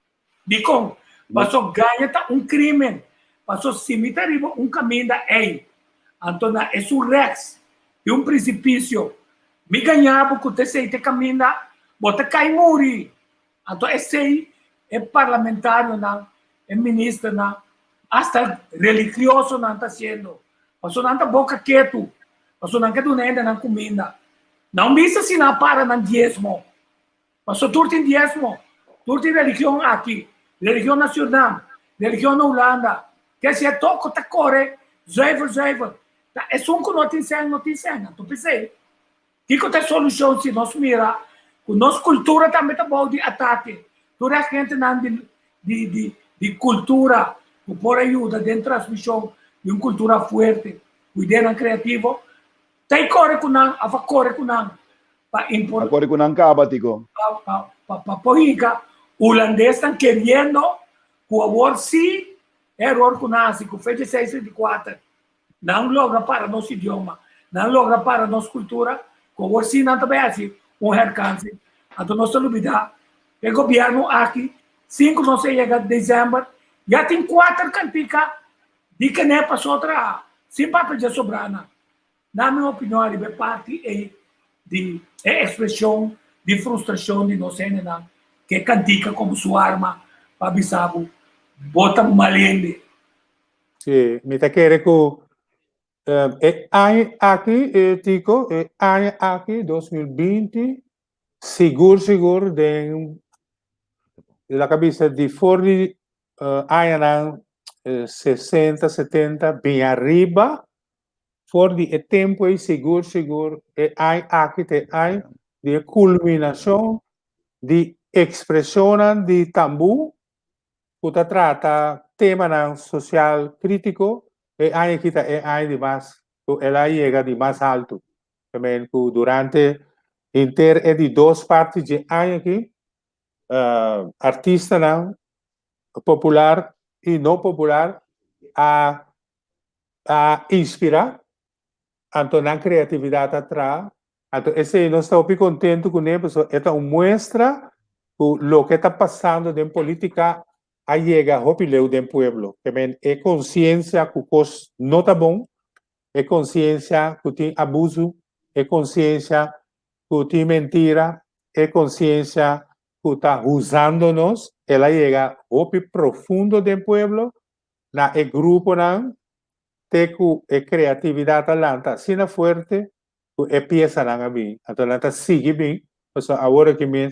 Dico, passou ganha tá crime. Passou cemitério caminho da ei. Então, é um rex e precipício. Me ganhava que você te caminho da bota cai muri. Então, esse é parlamentar, não, é ministro, não, hasta religioso não está sendo. Passou não está boca quieto. Passou não quer donar na comida. Não bisa se não para no diezmo. Passou tudo em diezmo. Tudo em religião aqui. Religião nacional. Religião na Holanda. Quer dizer, toco, tá corre. Zuiver. É só que não te ensina. Tu pensei. Que tem solução se nós mirar. Com nossa cultura também está bom de ataque. Toda a gente não de cultura. Por ajuda de transmissão de uma cultura forte. Cuidando criativo. Tem corre com não, a corre com não. A corre com não acaba, tico. Para poiga, holandês estão querendo que o amor sim, erro com nós, que fez 1624. Não logra para nosso idioma, não logra para nossa cultura, que o amor sim não também é assim, alcance. Então, nossa dúvida, o governo aqui, 5 não se chega de dezembro, já tem 4 canticas, de que nem passou outra, sem papo de sobrana. Na minha opinião, a parte é de expressão de frustração de nós, que cantica como sua arma para bisabo, bota malende. Sim, me está querendo que aqui, Tico, aqui 2020, seguro de la cabeça de fora de 60, 70, bem arriba, for de tempo e seguro aqui de culminação de expressão de tabu que trata tema social crítico e aqui de mais ela chega de mais alto também durante inter de 2 partes de aqui artista popular e não popular a inspirar. Então, na criatividade atrás, então, esse nós estamos bem contentes com ele, porque esta mostra o que está passando em política a chegar ao pileu do povo. Também é consciência que o custo não está bom, é consciência que tem abuso, é consciência que tem mentira, é consciência que está usando-nos, ela chega ao profundo do povo, na grupo, teku e criatividade lanta sina fuerte e pieza nanga bem então lanta sigue bem então agora que me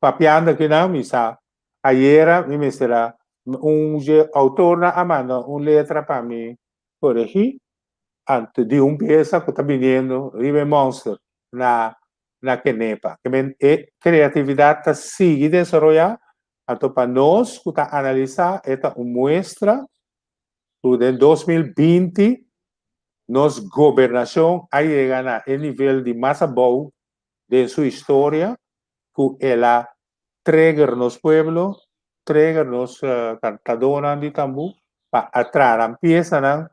papiando que não me sa ayer me será autor na amanda letra para mim por aí antes de pieza que está vindo River Monster na Kenepa que men criatividade está sigue desenvolver então para nós que está analisar esta muestra em 2020, nossa governação a chegar a nível de mais bom de sua história, que ela entrega nos pueblos, entrega nos cantadores de tambu, para atrair a pieza,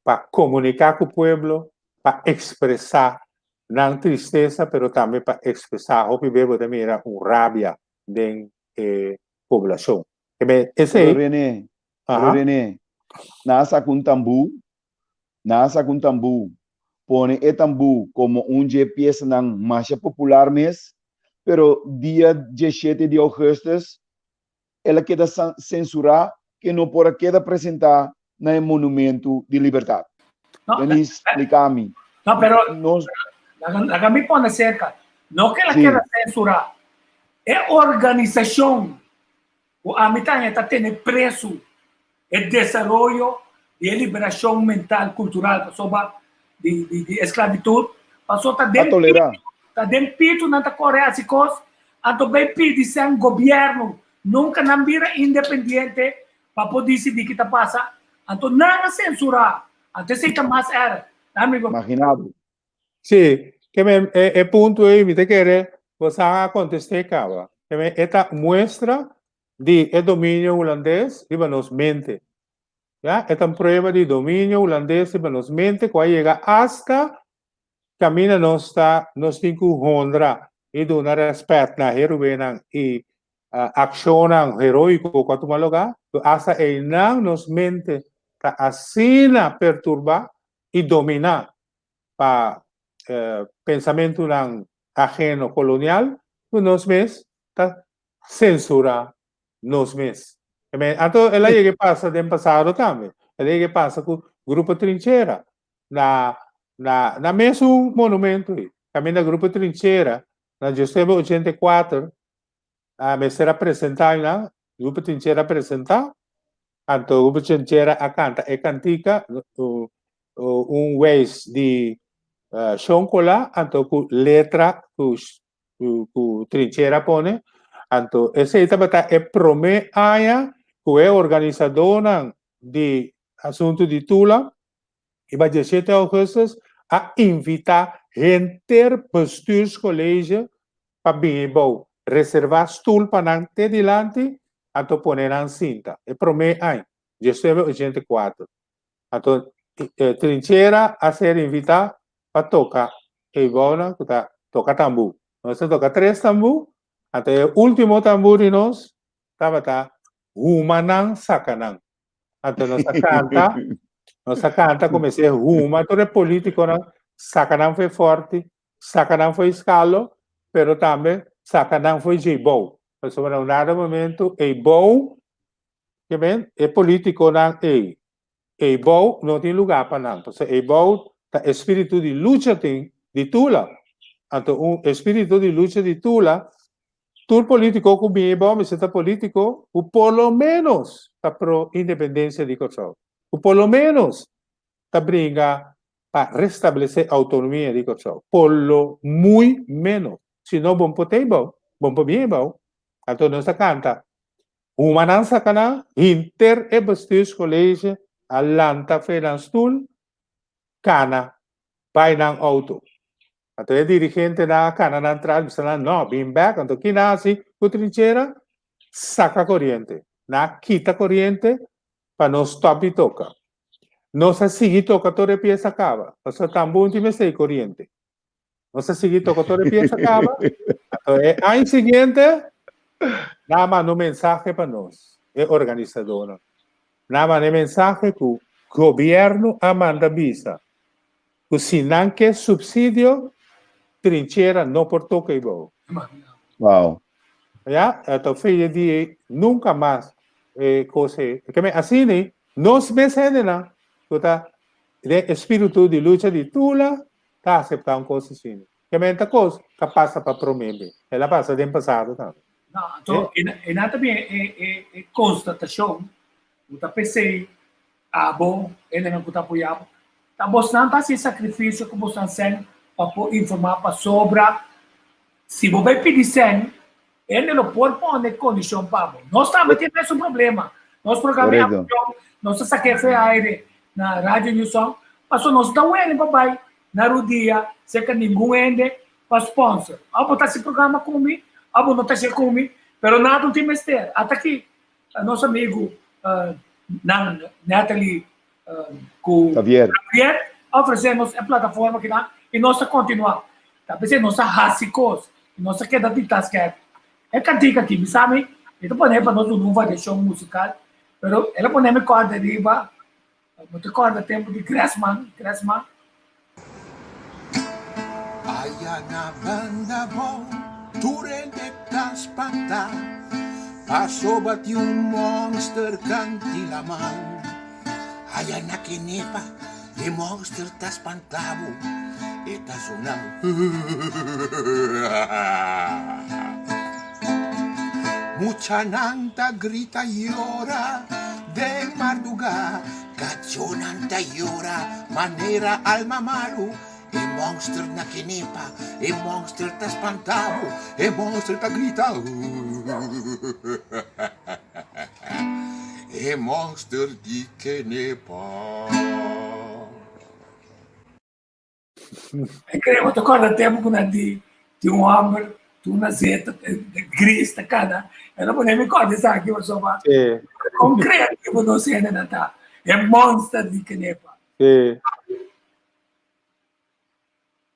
para comunicar com o pueblo, para expressar não tristeza, mas também para expressar o que bebo também era rabia da população. Esse é René, nasa com tambu, põe o tambu como peça não mais popular mesmo, pero dia 17 de agosto, ela queda censurar que não pode queda apresentar no Monumento de Liberdade. Denis, explica-me. Não, pero la que me pone cerca, não que ela queda censurar, é organização, a mitad está tendo preço, el desarrollo y liberación mental, cultural, sobre de esclavitud. Passou tá tolerar. dentro pito na Coreia, se coisa, então bem pedi sem governo, nunca não vira independente para poder decidir o que está passando. Então não censurar, até se mais era, amigo. Imaginado. Sim, que é ponto aí, me te querer, você a contestar, cara. Que esta muestra de domínio holandês e nos mente. ¿Ya? Esta prueba de dominio holandés y nos mente que llega hasta camina nos tem que honra e do na respeito na heroína e accionan heroico quanto maloga hasta não nos mente ta assina perturba e dominar pa pensamento ng ajeno colonial nos mes ta censura nos mes. Então, ela que passa no passado também. Ela que passa com o Grupo Trincheira na mesmo monumento. Também na Grupo Trincheira, na Giuseppe 84, me será apresentado lá, o Grupo Trincheira apresentar, então o Grupo Trincheira a canta, cantica, vez de Shonkola, então com letra que o Trincheira põe, então esse é prome aya que é organizadora de assunto de Tula, e vai 17 de agosto a invitar bestuurscollege para vir reservar stoel para não ter dilante, então poner na cinta. É prome aya, 84. Então, Trincheira a ser invitada para tocar. E agora, toca tambu. Nós toca 3 tambu, até o último tambu de nós, estava Humanang Sakanang. Então, nossa canta comecei Huma, todo é político, né? Sakanang foi forte, Sakanang foi escalo, pero também Sakanang foi jibou. Mas, sobre um dado momento, é bom, que bem, é político, né? E bom, não tem lugar para não. Então, é bom, o espírito de luta tem, de Tula. Então, o espírito de luta de Tula, todo político que bem bom, mas está político, o pelo menos está pro independência de Kosovo. O pelo menos está briga para restabelecer a autonomia de Kosovo. Pelo muito menos. Se não, bom potei bom, bom para bem bom. Então, nós canta, uma não sacana, inter e bestuurscollege, Alanta Fenanstul, Cana, vai ng auto. Então, o dirigente da Cana na entrada, não, bem back, então, que nasce, o Trincheira, saca corrente. Na quita corrente, para não stop e toca. Não se sigue toca, toda pieza acaba. Nós também temos essa corrente. Não se sigue toca, toda pieza acaba. Então, ano seguinte, dá mais um mensagem para nós, é organizadora. Nada de mensagem que o governo manda visa. Que se não quer subsídio, Trincheira não por toque e bom. Wow. Já? Então, feia de nunca mais coisa. Assim, nós mesmos, né? O espírito de luta de Tula está aceitando coisas assim. Que é coisa que passa para prometer. Ela passa de passado também. Não, então, e também é constatação. Kita pensei, bom, ele não está apoiando. Tá mostrando esse sacrifício que você tem para informar para sobre se você pedir sem, ele não pode pôr condição para nós estamos tendo esse problema. Nós programamos, nós saquemos aire na Rádio Newsom, mas nós estamos indo para na rodia, se que ninguém ende para sponsor. Botar esse programa comigo, não está cheio comigo, mas nada não tem mistério. Até aqui, nosso amigo Natalie Javier, oferecemos a plataforma que dá e nós continuamos. Talvez nós rasicos, nós queda de tasca. É cantica aqui, sabe? Então, por exemplo, nós não vai deixar musical, mas ela põe me corda de riba, muito corda tempo de Gressman. Aya na banda mo, turende kaspanta. Pasobat yung monster kang tilaman. Ayan na kinepa, di monster tas pantabo. Ita sunang. Mucha nanta grita y llora de madrugada. Gajonan tayura, manera alma malu. E monster na kinepa, e monster ta spantavo, e monster ta gritavo. E monster di kinepa. E credo che quando tempo con di un hammer, di una zeta, di grista, cada. E non mi ricordo, sai, che insomma, Sì, concreto che non si è nata. È monster di Kenepa. sì.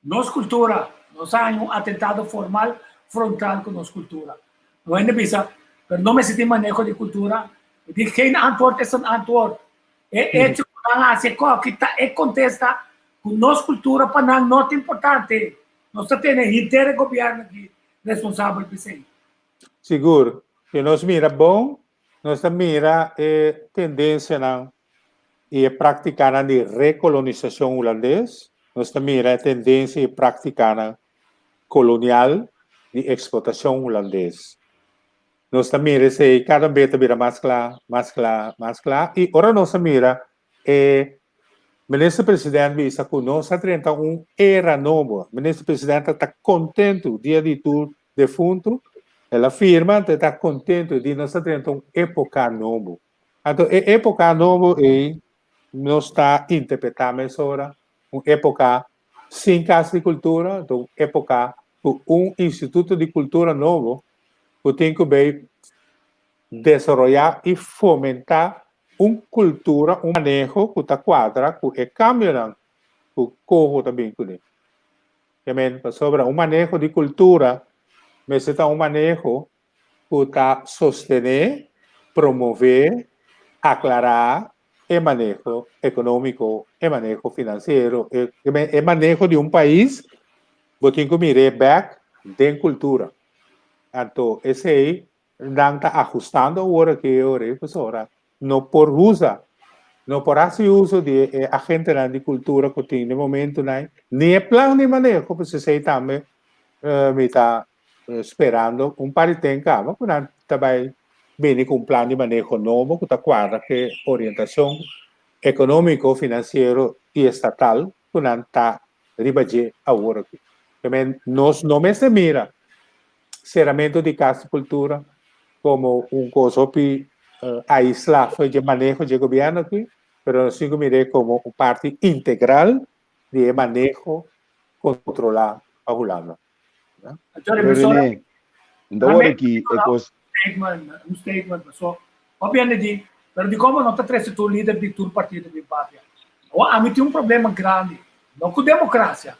Nos cultura, nos hay un atentado formal frontal con nos cultura. No hay nada, pero no me sentí manejo de cultura. Dije, geen antwoord is een antwoord. Hecho, hace kita e contesta con nos cultura para not importante. Nós temos inteiro governo aqui responsável por isso. Seguro. E nós mira bom, nós mira tendência não e praticar a recolonização holandesa, nós mira a tendência e praticar a colonial de explotação holandesa. Nós mira se cada vez vira mais claro, e ora nós mira ministro-presidente disse que nós temos era nova. O ministro-presidente está contente dia de tudo defunto. Ela afirma que está contente de nós temos época nova. Então, época nova nós está interpretando agora uma época sem casa de cultura, então época instituto de cultura novo que tem que desenvolver e fomentar cultura, manejo que está quadra, que cambia, que corre também com ele. Também, sobre manejo de cultura, mas está manejo que está sostener, promover, aclarar, manejo econômico, manejo financeiro, manejo de país, que tem que mirar back de cultura. Então, esse aí, não está ajustando agora que professora, não por uso, não por esse uso de agente de cultura que tem no momento, nem plano de manejo, porque você também me está esperando par de tempo, mas também vem com plano de manejo novo, que está quadra que orientação econômico, financeiro e estatal, que não está ribadir agora. Também nós não me se mira cerramento de casa de cultura como coisa que aislar de manejo de governo aqui, mas sim mirei como parte integral de manejo controlar a Holanda. René, então aqui um statement, so, obviamente, mas de como não está trazendo o líder de todo partido de pátria. A mim tem problema grande, não com democracia.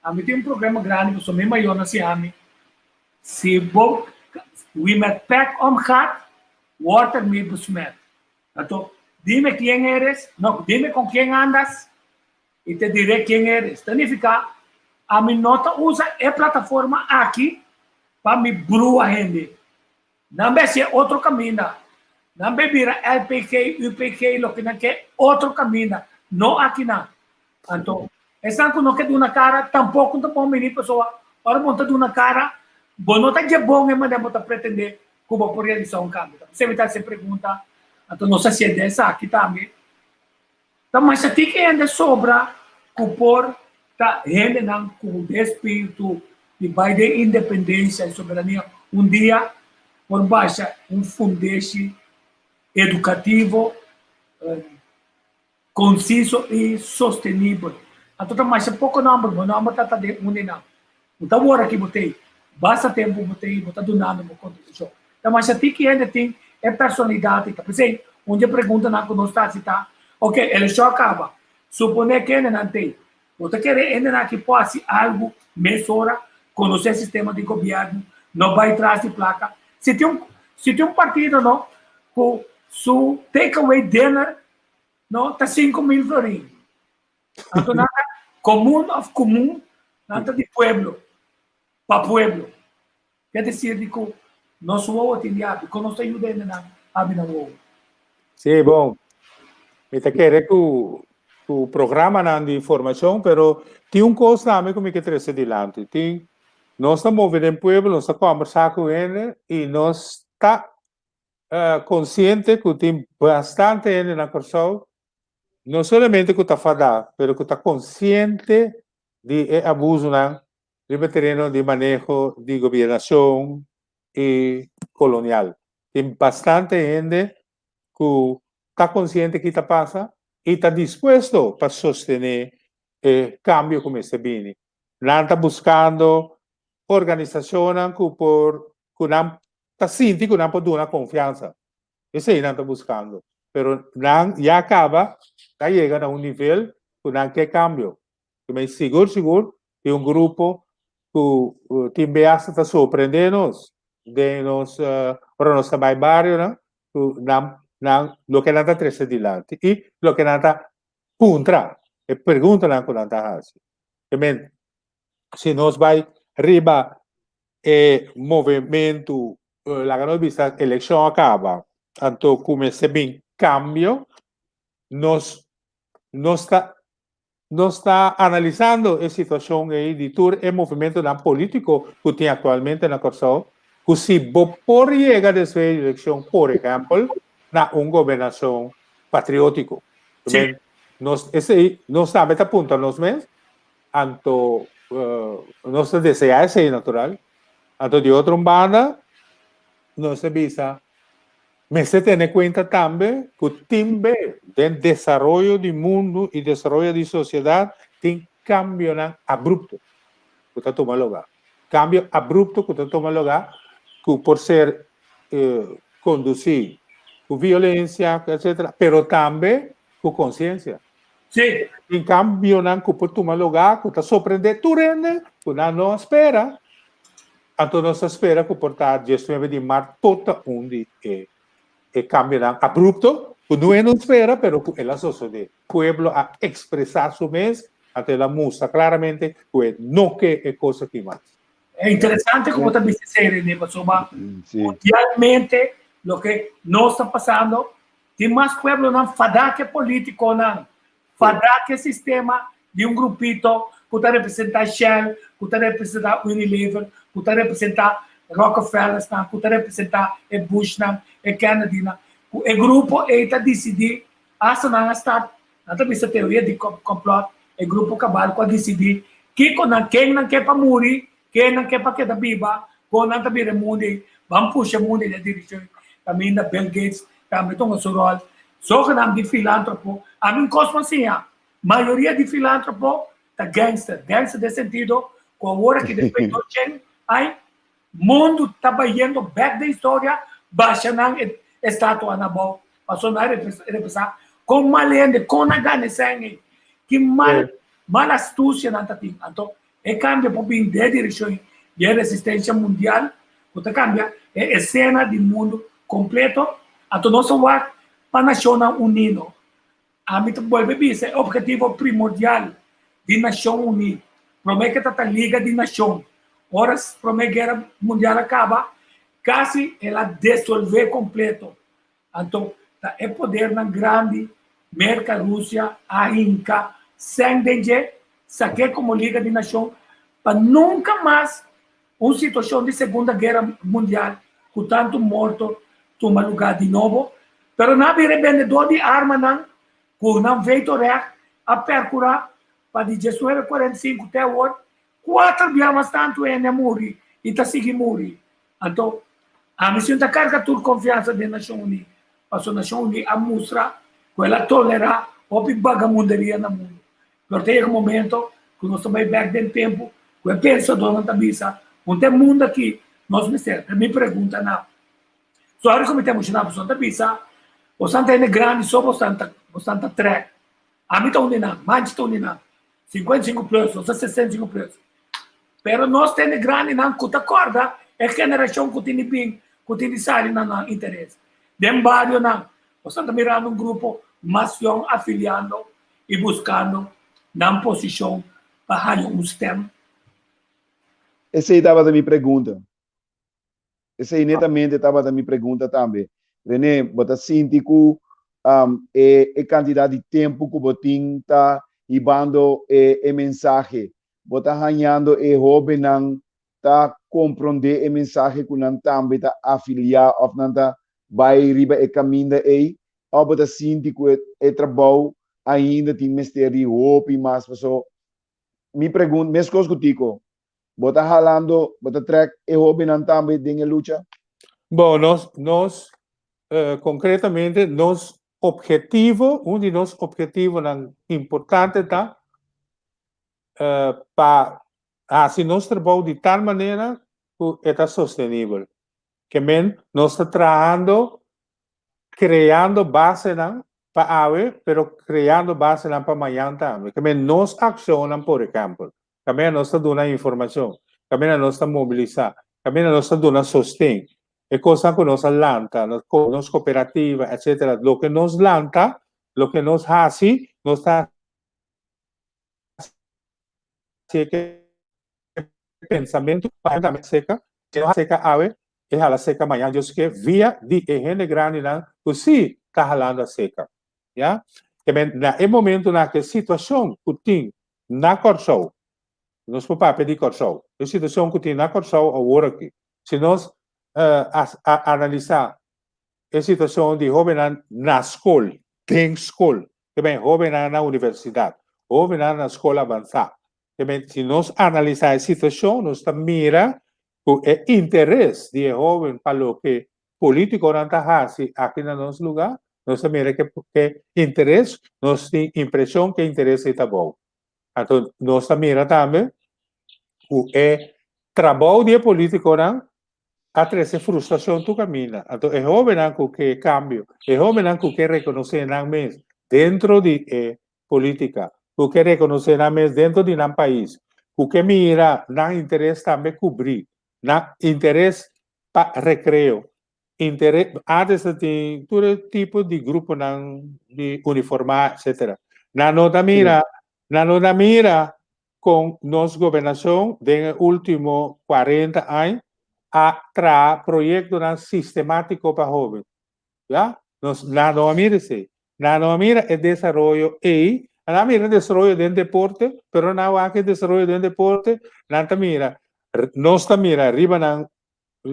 A mim tem problema grande, porque sou mesmo maior na Siami. Se we met pack om gaat, wordt er mee besmet. Então, dime quem eres, não, dime com quem andas e te direi quem eres. Significa, a minha nota usa a plataforma aqui para me brua a gente. Não vai ser outro caminho. Não vai virar LPK, UPK, lo que não quer, outro caminho. Não aqui não. Então, essa não quer de uma cara, tampouco não pode menir pessoa. Ora, monta de uma cara, bom, não está de bom, mas não está pretender Cuba por realizar cambio. Você me se pergunta, então não sei se é dessa aqui também. Então, mas se tem que ainda sobra, por tá rende não com o espírito de de independência e soberania, dia por baixa fundeixe educativo, conciso e sostenível. Então, mas se pouco número está de não. Então, agora que botei, basta tempo botei do nada no contribuição. Então, mas se tem que ainda tem personalidade, tá? Por exemplo, onde a pergunta não conosco está, ok, ele só acaba. Supone que ainda não tem. Você quer ainda não que possa algo, mesura, conhecer o sistema de governo, não vai atrás de placa. Se tem partido, não, com seu takeaway dinner, não, tá 5.000 florins. Então, nada comum, nada de pueblo, para pueblo. Quer dizer, que nós vamos atender, porque nós estamos ajudando a vida. Sim, bom. Eu quero que o programa não de informação, mas tem coisa também que me quer trazer adiante. Nós estamos movendo em pueblo, nós estamos conversando com ele e nós estamos conscientes que tem bastante gente na Corsol não somente que está fadado, pero que está consciente de abuso no terreno de manejo de governação e colonial. Tem bastante gente que está consciente que está passa e está disposto para sostener cambio como esse bem. Não está buscando organização que não está sentindo que não pode dar confiança. Esse aí não está buscando. Pero não, já acaba, já chega a nível que não quer cambio. Mas seguro, que grupo que tem está surpreendendo de nós, para nós trabalhar barrio, né? Lo que não está três adiante e lo que não está contra. E pergunta não que não está fazendo. Se nós vai riba movimento, la grande vista eleição acaba, então começa bem cambio, nós está analisando a situação aí de todo o movimento político que tem atualmente na Corsão, que se por chegar dessa eleição, por exemplo, na governação patriótica. Sim. Nós sabemos apontar nós mesmos, então nós desejamos isso natural, então de outra banda, nós visa. Mas se tem em conta também que o timbre do desenvolvimento do mundo e desenvolvimento da sociedade tem cambio abrupto que está tomando lugar. Cambio abrupto que está tomando lugar, que por ser conduzido com violência, etc., pero também com consciência. Sim. Tem cambio que pode tomar lugar, que está surpreendendo turene, que não espera. Então, nós espera que por estar gestão de mar toda onde cambio abrupto, que não espera, pero que ela sociedade, o pueblo a expressar su mês, até ela mostra claramente que não quer coisa que mais. É interessante como também se dice, né, Basoma, Sí. mundialmente, lo que nos está passando, tem mais pueblo não fadá que político, não fadá que sistema de grupito que está representando Shell, que está representando Unilever, que está representando Rockefeller, que está representando Bush, Kennedy, o grupo está decidindo, essa não está, não tem essa teoria de complot, o grupo cabal para decidir quem não quer para morrer, quem não quer para que da biba, quando não está bem mundo, vamos puxar o mundo na direção, também da Bill Gates, também tem o seu rol, só que não de filântropo, a mim cosmo assim, a maioria de filântropo tá gangster de sentido, com a hora que depois do Chen, aí, mundo está indo back da história, baixando estátua na boa, passou na representar, com malende, com a gana sangue, que mal astúcia não tem. Então, cambia para bem de direção de resistência mundial, que cambia a cena do mundo completo, então nós vamos para a nação unida. A mim vuelve a dizer, o objetivo primordial de Nação Unida, promete que está liga de nação. Ora, promete que a guerra mundial acaba, quase ela dissolver completo. Então, é poder na grande, América, Rússia, a Inca, sem danger, saque como liga de nação, para nunca mais uma situação de Segunda Guerra Mundial, com tanto morto, toma lugar de novo, pero não haver vendedor de arma, não, que não veio a percurar para de 1945 até hoje, 4 dias tanto é morrer e está seguindo morrer. Então, a missão está carga toda confiança da Nação Unida, para a Nação Unida a mostrar que ela tolera a vagamundaria no mundo. Pero tem um momento que nós estamos back dentro tempo, que eu penso, dona Tabisa, não tem mundo aqui, nós me pergunta, não. Só que como temos na pessoa Tabisa, o Santa é grande, só o Santa track. A mim está unindo, mais está unindo. 55 plus, ou 65 plus. Pero nós temos grande, não, que te acorda, é geração que tem bem, que tem sair não interesse. Dem barrio, não. O Santa mirando grupo, mas afiliando e buscando na posição para STEM. Essa aí estava da minha pergunta. Essa aí netamente estava da minha pergunta também. René, você sente que é quantidade de tempo que você está ibando a mensagem. Você está ganhando e jovem não está compreender a mensagem que não também está afiliado ou não está vai riba e caminho aí. Ou você sente que é trabalho ainda tem mistério, hope e mais. So, me pergunto, minhas coisas contigo, bota halando, bota track e hobby não também tem luta? Bom, nós concretamente, nos objetivo, um de nossos objetivos importante tá para assim nós trabalhamos de tal maneira que é sustentável, que nós estamos trabalhando, criando base para ave, pero criando base para amanhã também, que nós acionamos, por exemplo, também nós estamos dando informação, também nós estamos mobilizando, também nós estamos dando sustento. E cosa que nos lança, nos cooperativa, etc. Lo que nos lança, lo que nos hace, nos está que pensamento para a seca, que não seca ave, e ela seca amanhã, eu sei que via de gente grande, pues sim, está falando a seca. Já? No momento na que situação que tem na Corsou, nós podemos pedir Corsou, a situação que tem na Corsou, agora aqui, se nós analisar a situação de jovem na escola, tem escola, também jovem na universidade, jovem na escola avançada. Também, se nós analisar a situação, nós mira o interesse de jovem para o que político não está aqui no nosso lugar, nós mira que interesse, nós temos impressão que interesse está bom. Então, nós mira também o trabalho de político não a trazer frustração tu camina. Então, é jovem que cambio, é jovem que reconhecer não mesmo dentro de política, que reconhecer não mesmo dentro de um país, que mira não interesse também cobrir, não interesse para recreio, interesse antes de todo tipo de grupo de uniformar, etc. Não da mira com nossa governação dos últimos 40 anos a proyecto sistemático para jóvenes. ¿Ya? La no mira el desarrollo y la mira el desarrollo del deporte, pero no hay que desarrollo del deporte, la mira, no está mira arriba en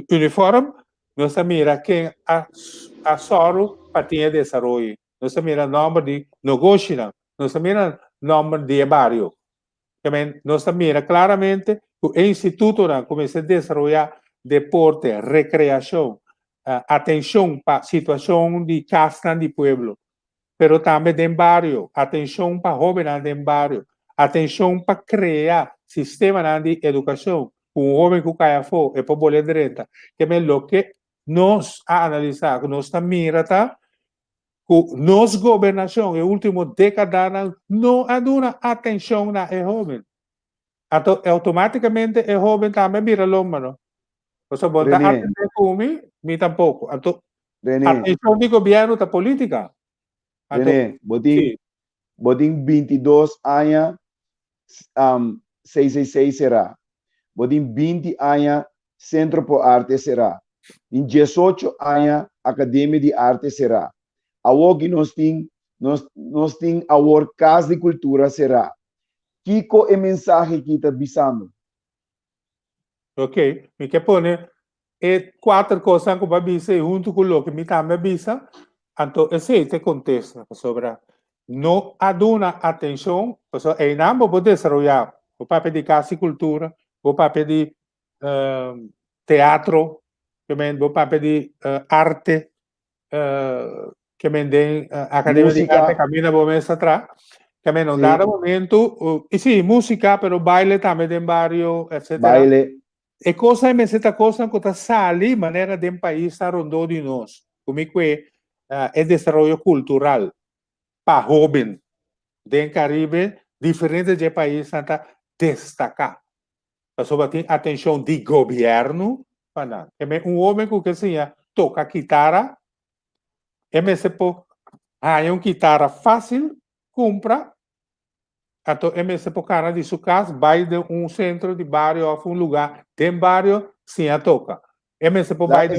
uniforme, no está mira que a solo para tener desarrollo, no está mira nombre de negocio, no está mira nombre de barrio. No está mira claramente que el instituto comienza a desarrollar deporte, recreação, atenção para a situação de casa de pueblo, pero também de barrio, atenção para jovens de barrio, atenção para criar sistema de educação, jovem que cai fora, é para bola direita, que é o que nós analisar, que nós mira, tá? Que nossa governação, na última década, não dá atenção na jovem. Então, automaticamente, o jovem também mira l'uomo. Cosa vuol dire? Mi tampoco. Atenção do governo da política. René, botin 22 anos, 666 será. Botin 20 anos, Centro por Arte será. Em 18 anos, Academia de Arte será. Agora nós temos a Casa de Cultura será. Kiko é mensagem que está bisando. Ok, me quer pôr quatro coisas que eu avisa junto com o que me também avisa. Então, esse contexto sobre não aduna atenção, porque não vou desenvolver o papel de casa e cultura, o papel de teatro, também o papel de arte, que também academia de arte caminha por mês atrás. Também não dá momento, e sim, música, pero baile também de barrio, etc. Baile. E cosa é essa coisa que está sali maneira de país está rondando de nós, como é desenvolvimento cultural para jovens do Caribe, diferentes de países está destacar. Sobre tem atenção de governo para homem que assim toca guitarra, uma guitarra fácil, compra. Então, por cara de sua casa, vai de centro de bairro a lugar, tem bairro, sim, a toca. Vai de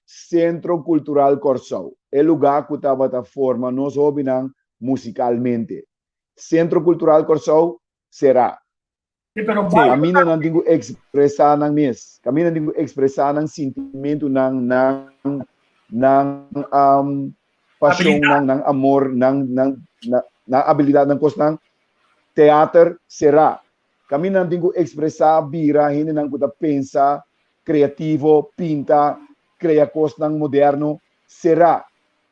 Centro Cultural Corsou. É lugar que estava forma nós ouvimos musicalmente. Centro Cultural Corsou será. Caminha não tenho expressar não mês. Caminha não tenho expressar não sentimento não passion ng amor ng habilidad ng kos ng teater será. Kami não tem que expressar bira, hindi nang kuta pensa, criativo, pinta, cria coisa ng moderno, será.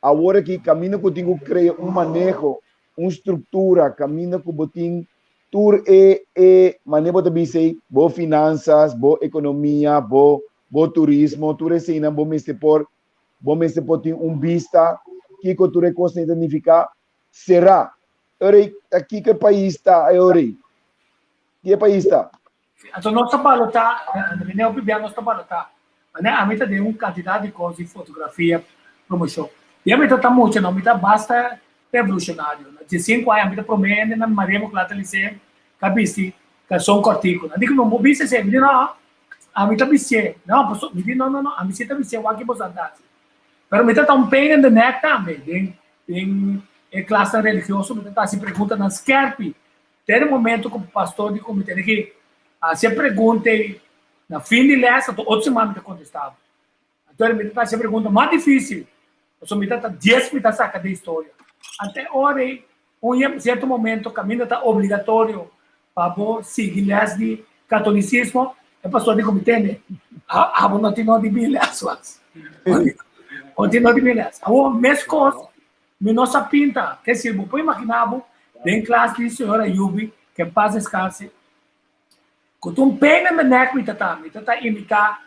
Agora que caminho que tenho que criar manejo, estrutura, caminho que botin tour manejo de bisei, bo finanças, bo economia, bo turismo, tu resina, bo meste por tem vista, que tu recosta identificar, será. Ori, aqui que país está, ori. Que país está? Então, nossa balota, não é o primeiro nossa balota. Mas a meta de quantidade de coisas, fotografia, promoção. E a meta está muito, não, a meta basta revolucionário. De 5 anos, a meta promete, na Maria Moklata Lice, cabisi, que são cortico. Não digo, não, bisse, se, não, a meta bisse, não, não, a meta bisse, o que você dá. Mas a meta está pain in the neck também, em classe religiosa, a meta está se pergunta nas skerpi. Tem um momento que o pastor de comitê que se pergunta na fim de lessa, outra semana me contestava. Então ele me está se pergunta mais difícil. Eu sou me está 10 me saca da história. Até hora, certo momento, o caminho está obrigatório para seguir lessa de catolicismo. O pastor de comitê, né? Não tem nada de bilhas. Continua de bilhas. A mesma coisa, nossa pinta, que se eu imaginava, em classe de senhora Yubi, que paz descanse, com um pena na neck, me tá imitar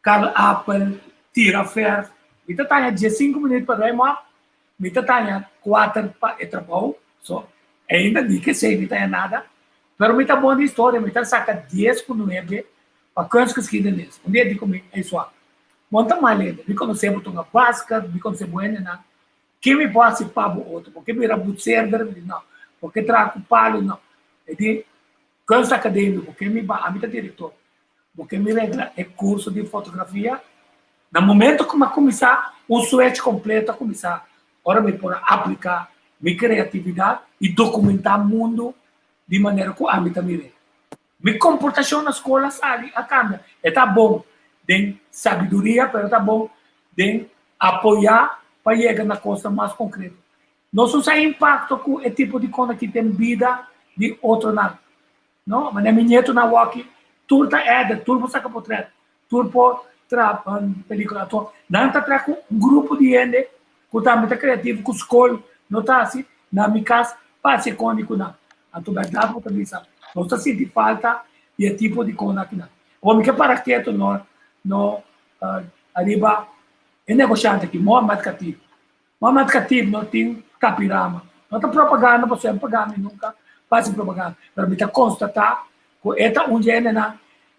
Karl Apple, Tira Fer, me tá 15 minutos para ir, me tá 4 para ir trabalho, so, ainda nem que sei, me tá nada, mas me tá bom de história, me tá saca 10 com 9, para quantos que esquina nisso, dia digo me é só, monta maleta, me conhecemos uma basca, me conhecemos buena, que me pode para o outro, porque me rabu server, não, porque trago palo, não, e cansa acadêmico, porque me a minha diretor, porque me regra é curso de fotografia, no momento que eu começar, o switch completo a começar, agora me pôr aplicar minha criatividade e documentar o mundo de maneira que a minha também minha comportação na escola sabe a cambia, tá bom, tem sabedoria, mas tá bom, tem apoiar para chegar na coisa mais concreta. Não só impacto com o tipo de coisa que tem vida de outro não. Não, mas na minha neto na walk, tudo tá tudo saca portrait, tudo por película, não tá com um grupo de gente que tá muito criativo, com escola, não tá assim, na minha casa, passa icônico não. A tua verdade por também sabe. Não está sentindo falta de tipo de coisa aqui não. O que para quieto no arriba é negociante aqui, Mohamed Khatib. Mohamed Khatib não tem capirama. Não está propaganda, você é propaganda, nunca faz propaganda. Mas me está constatar que esta um gênero,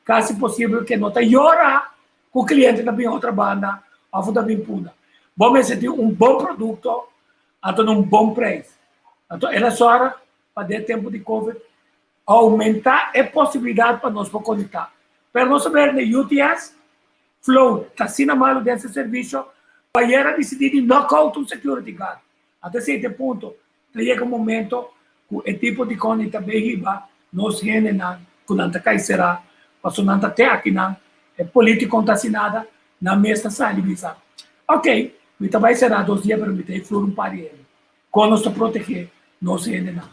quase possível que não está llorar com o cliente da minha outra banda, a fuda bem puna. Vamos sentir um bom produto, até um bom preço. Então, ela só para dar tempo de Covid, aumentar a possibilidade para nós conectar. Para nós saber, no UTS, Flow, está sendo mal desse serviço, para decidir knockout um security guard. Até certo ponto, chega um momento que o tipo de coisa também riba, nós generamos, que não está será, mas não está até aqui, não, é político não está assinada, na mesa salivisa. Ok, então vai ser 2 dias para me ter flor para ele. Quando nós proteger, nós generamos.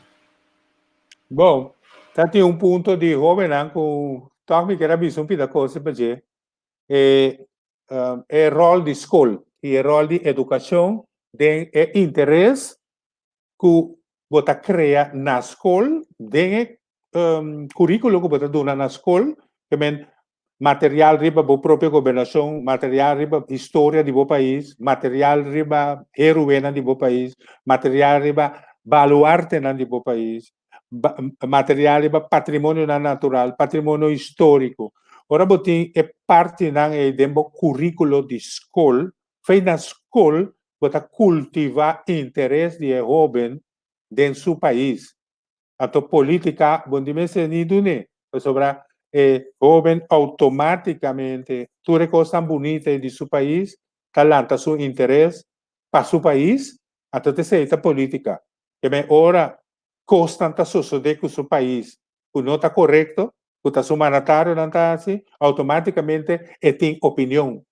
Bom, tá tem ponto de jovem com toque que era visão da coisa para dizer é rol de escola e é rol de educação de interesse que você cria na escola de currículo que você dá na escola que é material riba a própria governação, material riba história do país, material riba heroína do país, material riba baluarte do país, material riba patrimônio natural, patrimônio histórico. Ora botin é parte do currículo de escola, fez na escola bota cultivar interesse de jovem dentro do seu país. A política, bom dia, se nido né, sobre jovem automaticamente tudo coisa bonita de seu país, talanta seu interesse para seu país, até essa política. Que bem ora constante suceder com seu país, que não está correto, que está humanitário não está assim, automaticamente tem opinião.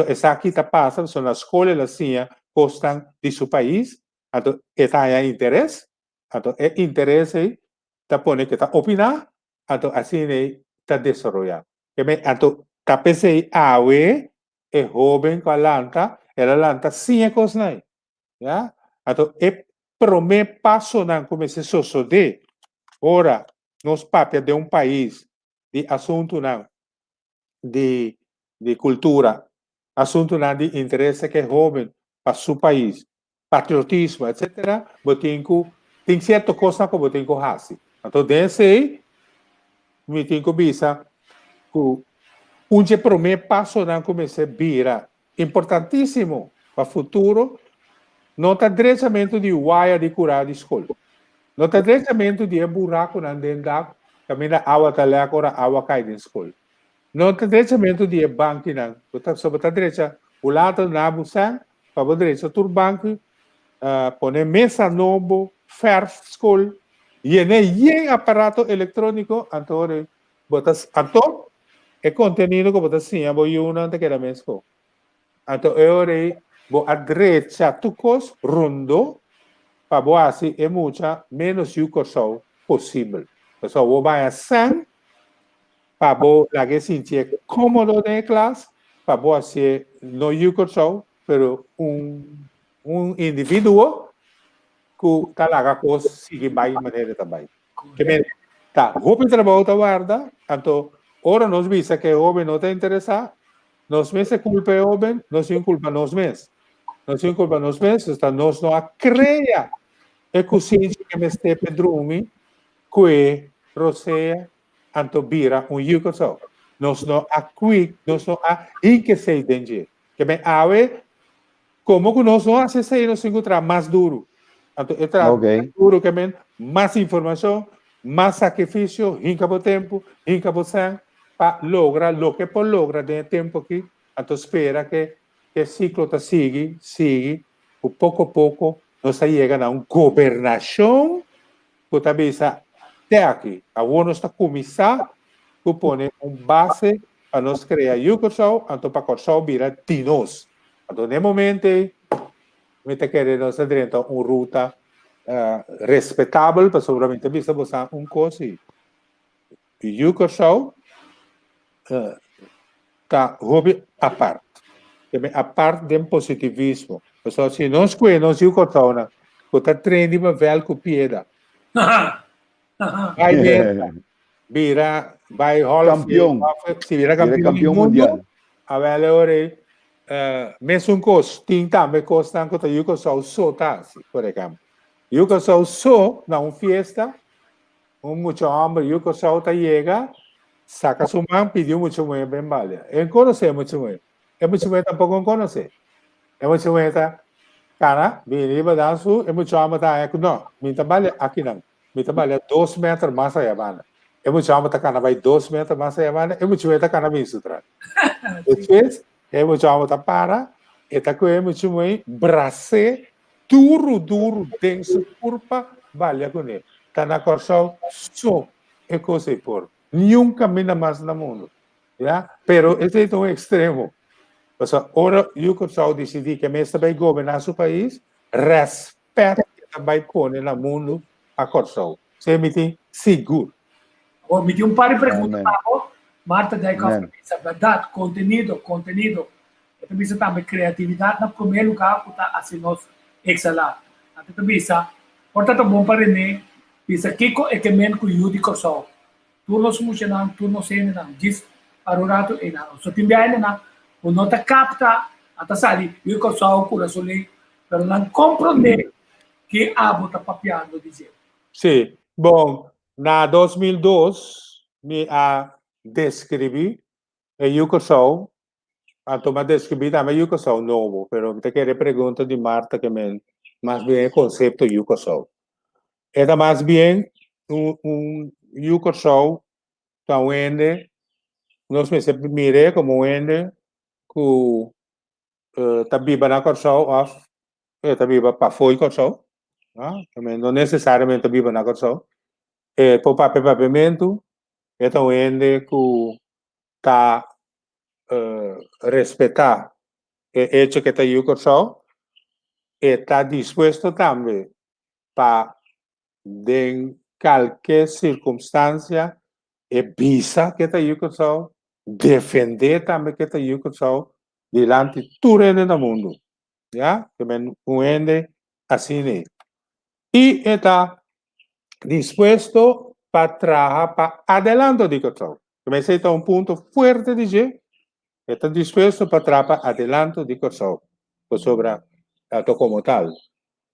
Essa aqui está passando, na escola assim, costan de su país, então está em interesse, então é interesse tá pone que está opinar, então assim está desenvolvendo. Então tá pensei awe é jovem com a lanta, ela lanta sim coisa não, já? Então é primeiro passo não comece a de ora nos papéis de país de assunto não de cultura, assunto não de interesse que é jovem para seu país, patriotismo, etc. Tem certa coisa que você tem que fazer. Então, desse aí, me tem que visa que primeiro passo não comece a virar importantíssimo para o futuro, não está diretamente de waia de curar de escola. Não está diretamente de buraco na dentro, também a água está lá, agora a água cai na escola. Não está diretamente de banco, não. Sobre a direita, o lado na busan, para a direita, o banco, põe mesa novo, fair school, e é aparato eletrônico, então, botas, então, é contenido que botas sim, abo eu não te quero mesmo. Então, eu vou a direita, tucos, rundo, para boa assim, é muita menos yucosol possível. Pessoal, vou vai a 100, para bo la que sentir cómodo en clase, para bo hacer no yucosol, pero un individuo que talaga ko sige bay maneira também. Que me tá, jovem trabalho da guarda, então ora nos visa que jovem não te interessa, nos meses culpa jovem, nos culpa nos meses. Nos culpa nos meses, está nos não creia é que o ciência que me este pedrumi, que rosea, anto bira yucosol. Nos não nos não que se entende. Que me ave, como que nós não acessamos nos encontrar mais duro. Então, Ok. duro que men, mais informação, mais sacrifício, hinca por tempo, hinca por sangue, para lograr o que por logra dentro tempo aqui. Então, espera que o ciclo está sigue, pouco a pouco, nós chegamos a uma governação, que talvez até aqui, a ONU está começando a pôr base para nós criar Yucosol, então para Corsol virar de nós. Então, no momento, me te querer nós dentro uma ruta respeitável, para seguramente vista você coisa. E Yucosol está hobby à parte. A parte de positivismo. Pessoal, se nós conhecemos Yucosol, que está treinando para com pieda. Vai ver, vai Hall of Campeão. Fame, se vira Vira campeão campeão do mundo, mundial. a valore mesmo coisa, tem também coisa que eu só soltar, por exemplo. Eu só na uma festa, muito homem, eu só chega, saca sua mão, pediu muito muito bem vale. Eu conheço muito muito. É muito muito tampouco conhece. É muito muito cara, vem para danço, é muito homem tá aqui não, me trabalha aqui não. Me trabalha 2 metros mais aí bana. É muito homem tá cara vai 2 metros mais aí bana, é muito muito cara bem sutra. Depois, é muito homem tá para, e tá com é muito muito braço duro, denso, curva, vale com ele. Tá na corção, só é coisa por. Nenhum caminho mais no mundo. Já? Pero esse é um extremo. O sea, ora eu consigo decidir que mesmo vai governar seu país, respeito que vai pôr no mundo a corção. Se me tem seguro. Ou me deu um par de perguntas, Amen. Marta Dykhoff, Amen. é verdade, conteúdo. Eu também também criatividade, no primeiro lugar, que está assim, nós exalar. Então, também, portanto, bom para mim, bisa Kiko é que men com Yudi Korsol. Turno sumusinan, turno sene nan, diz para o rato e não. So timbiane na, o nota capta, atasali, Yudi Korsol, cura soli, pero não compreende que a bota papiando dizer. Sim. Bom, na 2002, me descrevi a Yucosol, então me descrevi também Yucosol novo, pero te queria pergunta de Marta que me mais bem o conceito Yucosol. Era mais bem Yucosol tá wende, nós me sempre mire como wende que tá viva na Corsol of tá viva para foi Corsol, também não necessariamente viva na Corsol. Por papiamento, então wende que tá respeitar o hecho que tá Corsol, está dispuesto también para, en cualquier circunstancia, visa que está yo defender también que está yo delante de todo el mundo. ¿Ya? Que me entiende así. Y está dispuesto para trabajar para adelante de Cotonou. Me siento un punto fuerte de que está dispuesto para trabajar para adelante de Cotonou. Sobre esto como tal.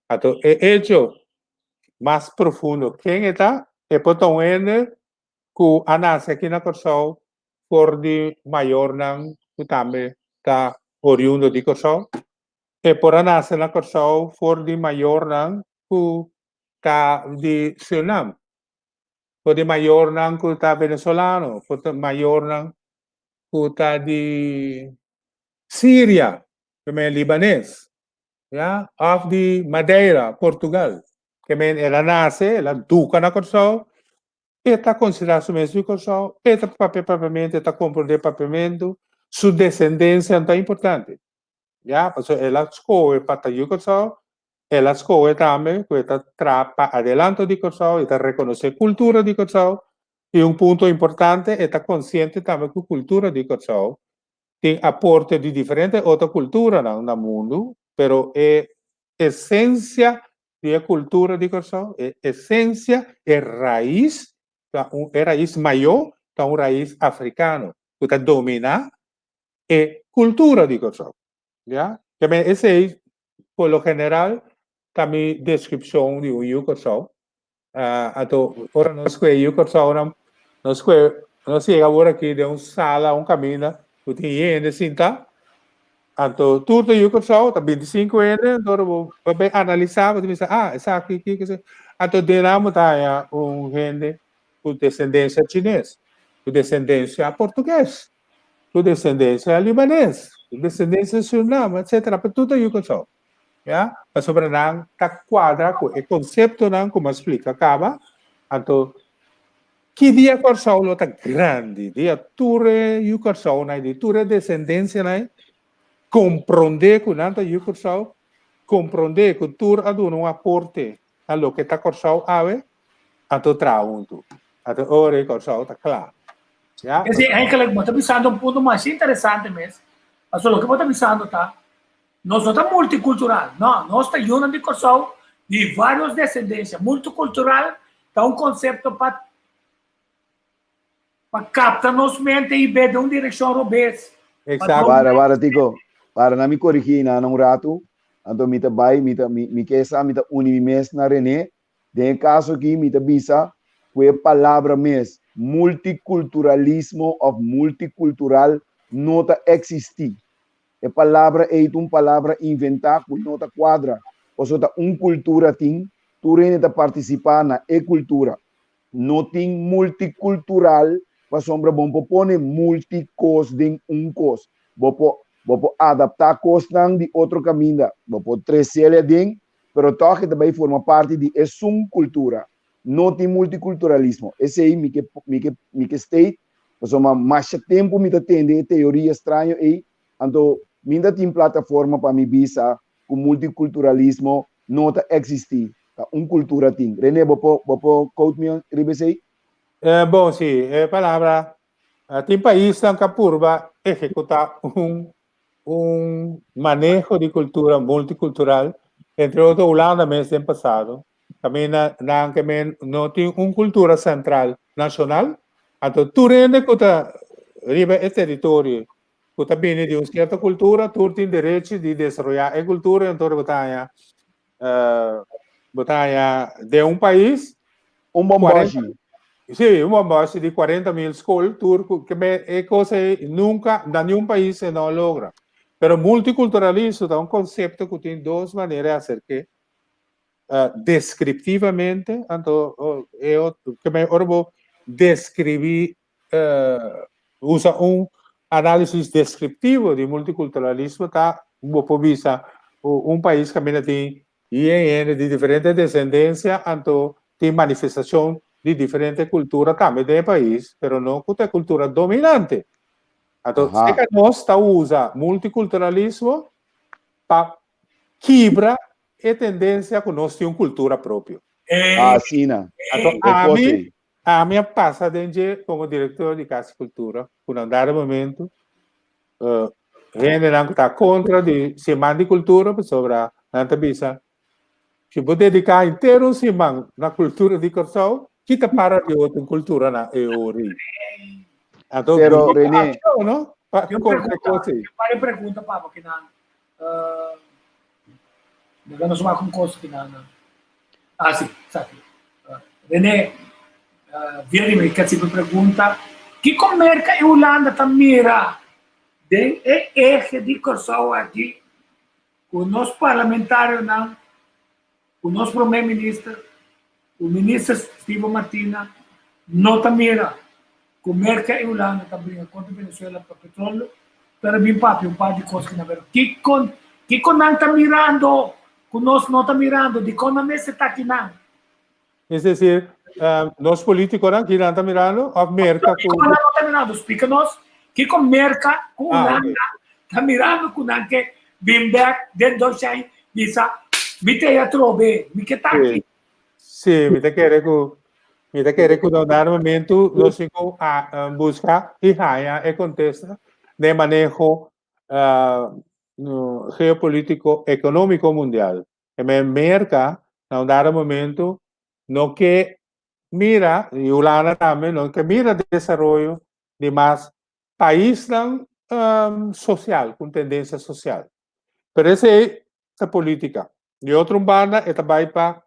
Esto es hecho más profundo. ¿Quién está? Es por que a nace aqui na Corsol por de maior não que também está oriundo de Corsol. E por a nace na Corsol for de maior não que está de Suriname. Por de maior não que está venezolano. Por de maior não que está de Síria, que é libanês. Ja? Of de Madeira, Portugal. Que ela nasce, ela duca na Corsol. Está considerado mesmo Corsol, está papiamento, está compreender papiamento, sua descendência é importante. Já, porque ela escolhe para o Corsol, ela escolhe também, que está trapa adelante de Corsol, está reconhecer a cultura de Corsol, e ponto importante, está consciente também que a cultura de Corsol tem aporte de diferentes outras culturas no mundo, pero é essência da cultura de Corsol, é essência, é raiz, é raiz maior que um raiz africano, que está domina a cultura de Corsol. ¿Ya? Esse é, por lo general, também descrição de um Corsol. Agora, nós que o Corsol, nós chega agora aqui de sala, caminho, que tem gente sinta. Então, tudo o Corsol, está 25 anos, então, vai analisar, vai dizer, essa aqui, então, derramos gente com descendência chinesa, com descendência portuguesa, com descendência libanesa, com descendência suriname, etc. Para tudo isso que só. Já? Mas sobre não está quadra com o conceito não como explica acaba. Então, que dia que só está grande, dia ture o que só não de ture descendência não compreender que não está o que só compreender que tur aduna um aporte a lo que está corsal ave então traunto. Até ora e Corsol está claro. Quer dizer, eigenlijk, você está pensando ponto mais interessante mesmo. Mas o que você está pensando, tá? Nós não estamos multicultural. Não, nós estamos em de Corsol de várias descendências. Multicultural é conceito para captar nossa mente e ver de uma direção robês. Exato. Para, Tico. Para não me corrigir num rato. Então, me quer unir na René. De caso aqui, me bisa que a palavra mesmo, multiculturalismo ou multicultural, não está existir. A palavra é uma palavra inventada, que não está quadra. Ou seja, cultura tem, tu está participar na cultura. Não tem multicultural, para sombra bom, pôr multicos em cos. Vou adaptar cos de outro caminho. Vou trazer ele dentro, mas também forma parte de uma cultura. Não tem multiculturalismo. Esse aí me que state, mas mais tempo me atende teoria estranha aí, então me tem plataforma para me visa que o multiculturalismo não está existir. Cultura tem. René, vou quote me ribesei? Bom, sim, a palavra tem países que purba executar manejo de cultura multicultural, entre outros, Holanda mesmo no passado. Também não tem uma cultura central nacional. Então, tudo que está riba território, que está vindo de uma certa cultura, tu tem direito de desenvolver a cultura, então, batalha de país. Bomboche. Sim, bomboche de 40,000 escolas, que é coisa nunca, em nenhum país se não logra. Mas multiculturalismo é conceito que tem duas maneiras de fazer que descriptivamente, então, eu vou descrever, usa análise descriptivo de multiculturalismo, tá? Vou visar país que também tem de diferentes descendências, então, tem manifestação de diferentes culturas também do país, mas não com a cultura dominante. Então, se nós usa multiculturalismo para quebrar é tendência que nós temos cultura própria. Sina. Então, Depois, a minha passa dentro como diretor de Casa Cultura, por um dado momento, gente não está contra de semana de cultura, sobre a bisa. Se você dedicar inteiro um semana na cultura de Corsão, kita para de outra cultura na EORI. Então, Pero, René, não? Eu pergunta, Papa, que não. Não sou com coisa que não. Sim, sabe. René, viene que se pergunta, que comerca e Holanda tamira de eje de Corsão aqui, com os parlamentares não, com o nosso primeiro-ministro, o ministro Steve Martina, não tamira. Comerca e Holanda também contra Venezuela para petróleo, para bem papi um par de coisas que não veram. Que con não está mirando, conosco não está mirando, de quando a mesa está aqui não. É decir, nós políticos aqui não estamos mirando, a merca com... não está mirando, explica-nos, que com merca, com Holanda, está mirando com não que vem back, dentro do chão, diz, me tem a trove, me que está aqui. Sim, me tem que no dado momento nós temos a buscar e ganhar e contesta de manejo geopolítico econômico mundial. E me merca no dado momento no que mira, e Holanda também, no que mira desenvolvimento de mais país social, com tendência social. Pero essa é a política. De outro banda, é também para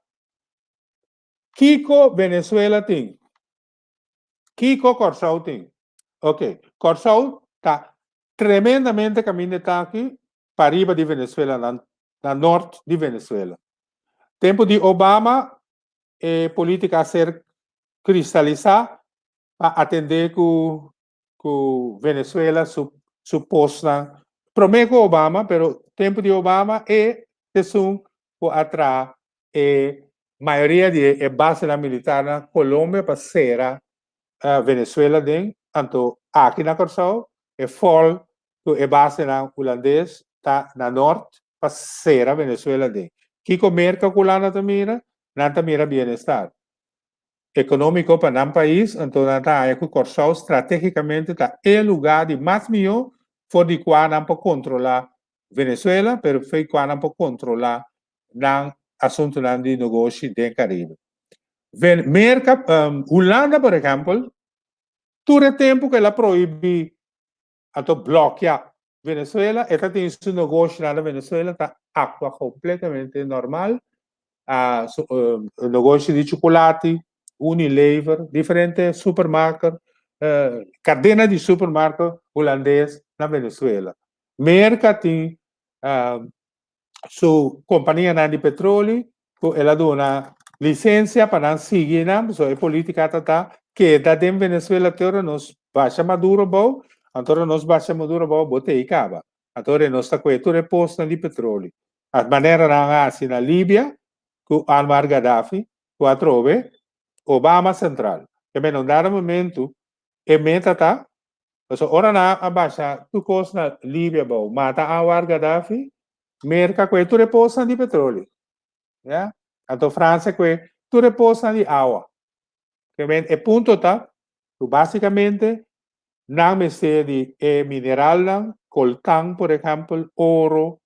Kiko Venezuela tem. Kiko Corsão tem. Ok. Corsão está tremendamente caminho aqui para riba de Venezuela, na norte de Venezuela. Tempo de Obama, política a ser cristalizada para atender com Venezuela suposta. Prometo Obama, pero tempo de Obama é desum por atrás maioria de base militar na Colômbia para ser a Venezuela den, então aqui na Corsão é fol que base na holandês tá na norte para ser a Venezuela den. Que comerca colana também não também bem-estar econômico para um país, então não tá que Corsão estrategicamente tá é lugar de mais melhor for de qual não pode controlar Venezuela, pero foi qual não pode controlar não assunto de negócio do Caribe. Holanda, por exemplo, todo o tempo que ela proíbe, bloquear Venezuela, ela tem seu negócio na Venezuela, está água completamente normal. Negócio de chocolate, Unilever, diferentes supermercados, cadena de supermercados holandês na Venezuela. Merca tem sua companhia de petróleo, ela dá licença para seguir na política que da em Venezuela agora nos baixa Maduro bom, agora nos baixa Maduro bom, botei acaba. Agora nós está com a posta de petróleo. A maneira na Líbia, com Almar Gaddafi, com a trove, Obama central. Que me não dá momento, e meta tá, ora na abaixa, tu costa na Líbia bom, mata Almar Gaddafi, merca com a posta de petróleo. Yeah? Então, França, que tu reposa de água. E ponto tá, tu basicamente, não mistura de mineral, coltán, por exemplo, ouro,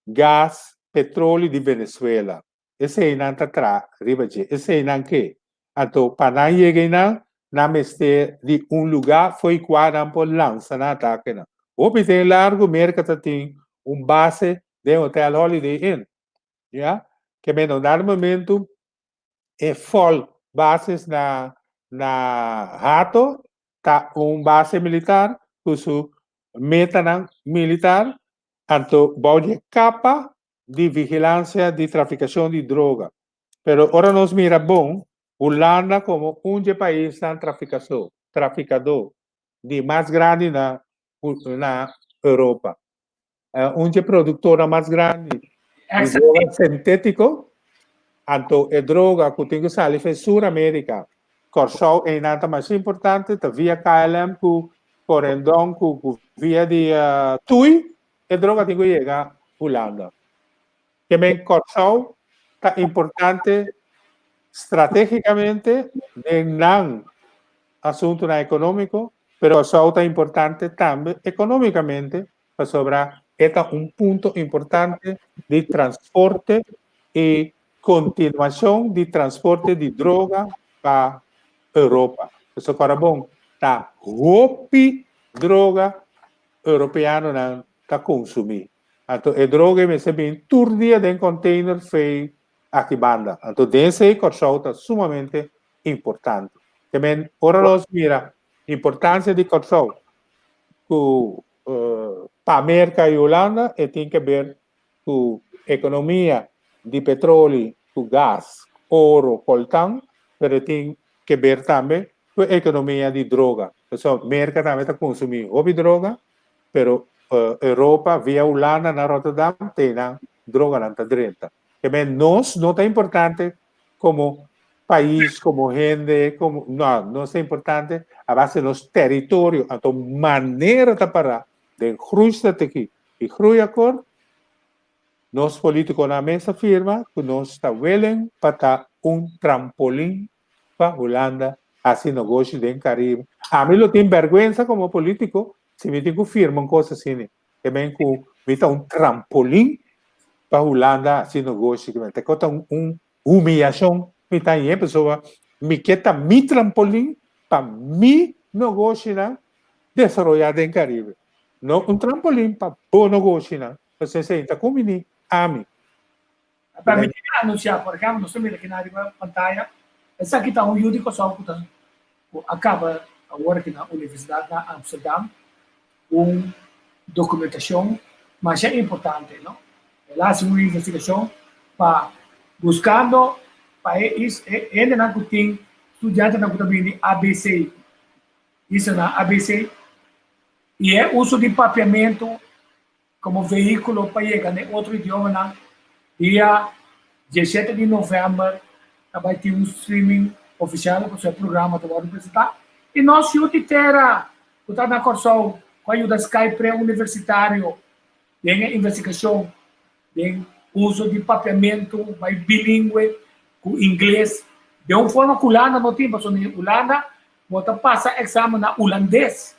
gás, petróleo de Venezuela. Esse aí não está atrás, ribaji. Esse aí não que. Então, para não chegar não mistura de lugar, foi qual não pode lançar na ataque. O que tem largo, mercado tem base de hotel Holiday Inn. Yeah? Que me no dado momento é full bases na Hato, tá base militar, cujo meta militar, então pode capa de vigilância de traficação de droga. Pero agora nós mira bom, Holanda como país na traficador de mais grande na Europa. Produtora mais grande de droga sintético, então é droga que tem que sair para Sul-América. Corsão é nada mais importante, via KLM, por via de TUI, a droga tem que chegar a Holanda. que men Corsau está importante estratégicamente en nan asunto na económico, pero Corsau está importante también económicamente para sobrar esta un punto importante de transporte y continuación de transporte de droga para Europa. Eso para bom, está hopi droga europeano na está consumir. Então, a droga me bem turdia de container feio aqui banda. Então, desse Corsau está sumamente importante. Também, ora nós mira importância de Corsau para a América e Holanda e tem que ver com a economia de petróleo, com gás, ouro, coltão, mas tem que ver também com a economia de droga. Então, a América também está consumindo hobby droga, pero Europa, via Holanda, na Rotterdam, tem droga na direita. Também nós não é importante como país, como gente, como não é importante a base dos territórios, a maneira de parar de groei estratégia e groei acordo. Nós políticos na mesa firma que nós está willing para trampolim para Holanda, assim negócio do Caribe. A mim não tem vergonha como político se me tenho firma uma coisa assim, que bem que me dá trampolim para Holanda, assim negócio que me tem humilhação. Me tá aí, pessoa, me quer mi trampolim para mi negócio na desenvolver em Caribe. Não trampolim para bom negócio na. Você senta comigo, a mim. Para me anunciar, por exemplo, nós temos aqui na pantalla, essa aqui está judico só que acaba agora aqui na Universidade de Amsterdam, documentação, mas é importante, não? Ela faz uma investigação para buscando país, ainda não tem estudante na também ABC, isso na ABC, e é uso de papeamento como veículo para chegar em outro idioma na dia 17 de novembro, vai ter streaming oficial para o seu programa que vai apresentar, e nós juntos terá, o tá na Corsau, com a ajuda Skype pré-universitário, tem investigação, tem uso de papeamento, vai bilíngue, com inglês, de uma forma que Holanda não tem, porque na Holanda, você passa exame na holandês,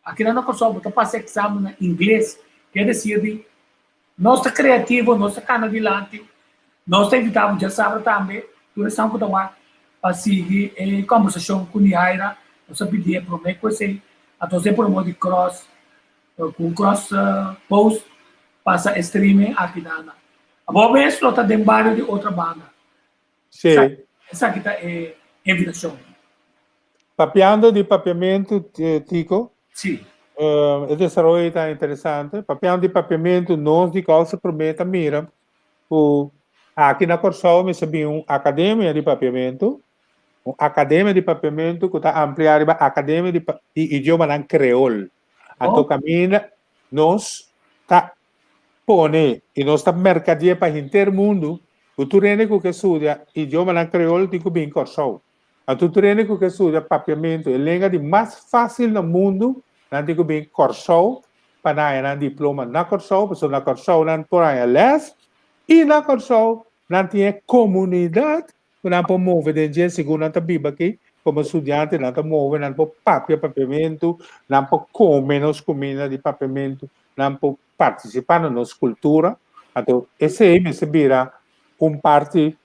aqui na Corsau, você passa exame na inglês, quer dizer, nós estamos criativos, nós estamos adiante, nós invitamos, já sabe também, nós estamos para seguir a conversação com a Niaira, nós pedimos para mim, então você promove cross, com cross post, passa streaming aqui na. A boa vez, nós estamos dentro de outra banda. Sim. Essa aqui é a invitação. Papeando de papeamento, Tico. Sim. O desenvolvimento está interessante. Papeando de papeamento, nós de causa prometa, mira, aqui na Corsau, me sabia uma academia de papeamento, que está ampliada a academia de idioma em creol. Então, caminha, nós está pone e nós está mercadia para o inteiro mundo. O turênico que estuda idioma em creol, digo bem Corsau. O turênico que estuda papeamento, a língua de mais fácil no mundo, não digo bem Corsau, para dar diploma na Corsau, porque na Corsau não por aí les, e na Corsau não tem comunidade, não pode mover dentro segundo a biba aqui, como estudante não pode mover, não pode papeamento, não pode comer nas comidas de papeamento, não pode participar na nossa cultura. Então, esse aí me vira parte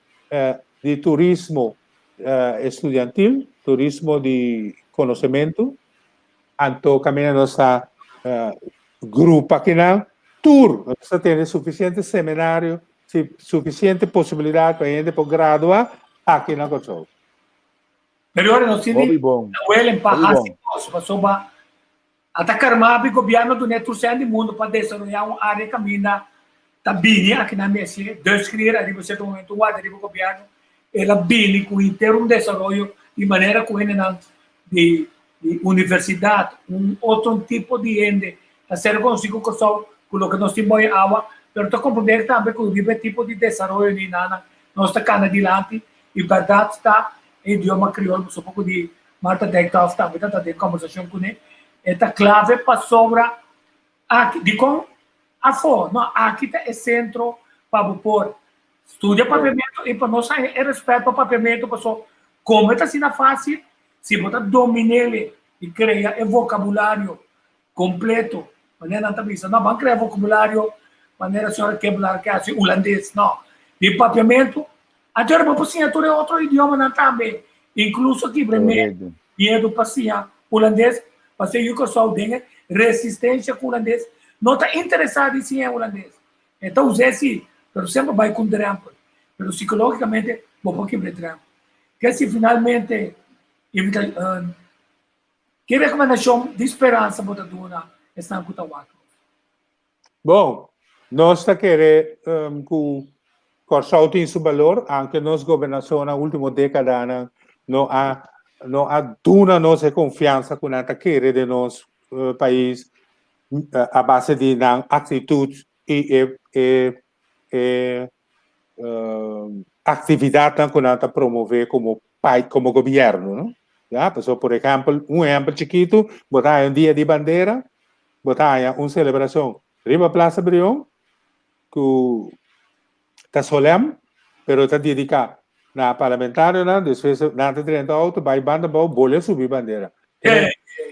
de turismo estudantil, turismo de conhecimento. Então, caminha nossa grupo aqui na tour. Você tem suficiente seminário, suficiente possibilidade para a gente graduar aqui na Corsau. Melhor nós temos o Ellen Pahasi, para atacar mais o governo do network do mundo para desenvolver uma área que caminha também aqui na mesa, descrever a nível certo momento o área do governo, ela bem com inteiro desenvolvimento de maneira que de universidade, outro tipo de gente, a ser consigo com o que nós temos em água, mas estou compreendendo também que o tipo de desenvolvimento de nada, nós estamos adiante, e verdade está em idioma crioulo, um pouco de Marta Deckhoff também está tendo conversação com ele, é clave para sobra, aqui, de com a forma, aqui está o centro para pôr. Estudia papiamento e para nós é respeito para papiamento, pessoal. Como está sendo fácil, se você domina ele e cria vocabulário completo, maneira não está pensando, não, vamos criar vocabulário, maneira a senhora quebrar, que é assim, holandês, não. De papiamento, até a assinatura é outro idioma não também. Incluso aqui, para mim, medo para holandês, para ser eu que sou dengue, resistência com holandês, não está interessado em ser holandês. Então, usei assim, mas sempre vai com trampo. Mas psicologicamente, vou pôr quebrar trampo. Que se finalmente, que recomendação de esperança você dá esta Cutahuato? Bom, nós está querendo que o Corsau tem seu valor, anche nossa governação na última década não há duna nossa confiança com a querer de nosso país a base de atitudes e atividade que nós promover como pai, como governo, não? Já, por exemplo, exemplo chiquito, botar um dia de bandeira, botar uma celebração riba Plaza Brion, que está solemne, pero está dedicado na parlamentária, né? Depois na 30 auto, vai banda bolha subir bandeira.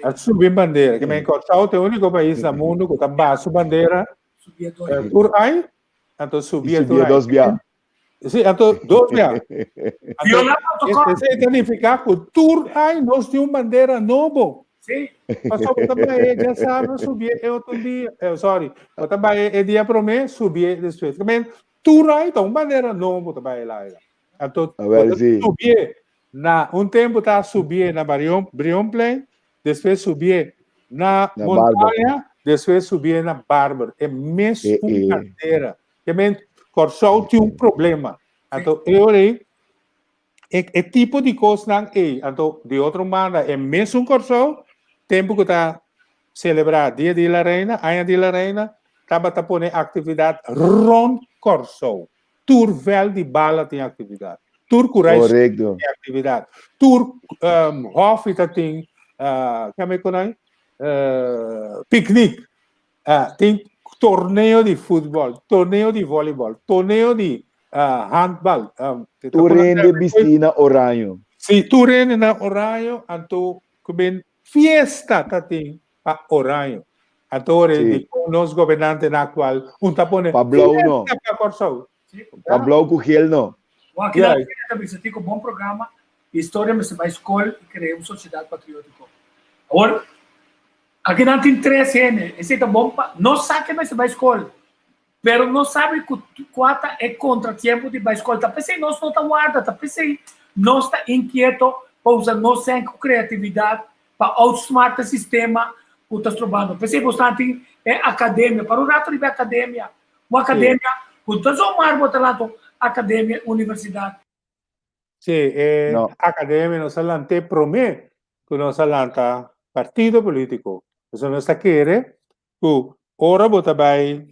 A subir bandeira, que me Corsau é o único país no mundo que está baixo bandeira. Por aí, então subia dois via. Sim, então dois via. Isso significa que tur aí nós temos bandeira nova. Sim. Passou também, já sabe, subir é outro dia. Sorry, também é dia para mim, subir depois. Também tur aí então bandeira nova também lá. Então subir na tempo tá subir na Brion Plain, depois subir na montanha, depois subir na Bárbara. É mesmo bandeira. Também Corsau tem problema. Então eu é tipo de coisa não é. Então de outro modo é mesmo Corsau, tempo que tá celebrar dia de la Reina, Año de la Reina, estava tá pondo atividade rond Corsau. Tour Vel de Bala tem atividade. Tour Correio tem atividade. Tour Hof tem como é que é? Piquenique. Tem torneio de futebol, torneio de voleibol, torneio de handball. Turene de Bistina Oranho. Sim, Turene na Oranho, então como fiesta tem para Oranho. Então, nós governantes na qual tapone Pablo no. Pablo Cugel no. Aqui na Vila tem um bom programa, história mas vai escola e criar uma sociedade patriótica. Agora, aqui não tem 3 anos, esse é bom, não sabe que vai escola, mas não sabe que quatro é contra tempo de escola. Tá pensei nós não tá guarda, tá pensei nós está inquieto para usar nossa criatividade para outsmartar o sistema que está trabalhando. Pensei bastante é academia, para o rato de academia, uma academia, que está só marco academia, universidade. Sim, academia nós alante promete que nós alanta partido político. Então nós quer que ora você vai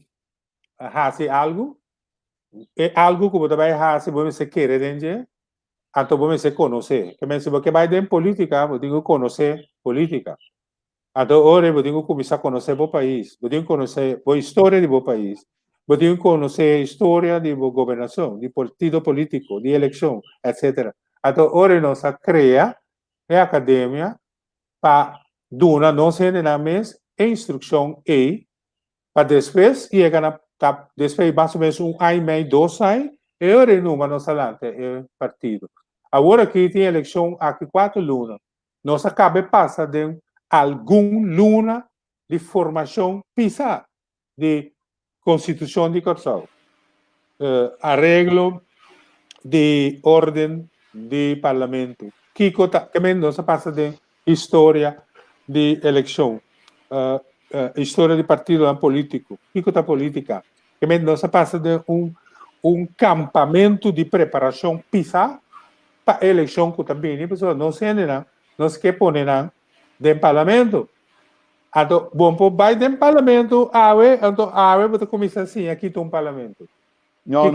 fazer algo, é algo que você vai fazer, você quer entender, então você conhecer. Que se você vai em política, você tem que conhecer política. Então ora você tem que começar a conhecer o país, você tem que conhecer a história do país. Você tem que conhecer a história de governação, de partido político, de eleição, etc. Então, ora nós cria a academia para dar nós mais instrução para depois chegar depois mais ou menos ano e meio, 2 anos, e ora nós alante o partido. Agora aqui tem eleição aqui 4 lunas. Nós acaba de passar de algum luna de formação PISA, de Constituição de Corsau, arreglo de ordem de parlamento, que também nós passa de história de eleição, história de partido político, que está política, também nós passa de campamento de preparação PISA para a eleição que também, pessoal, não sei ainda, nós que poner dentro do parlamento. Então, bom, vai dentro do parlamento, então, você começa assim, aqui tem parlamento. Não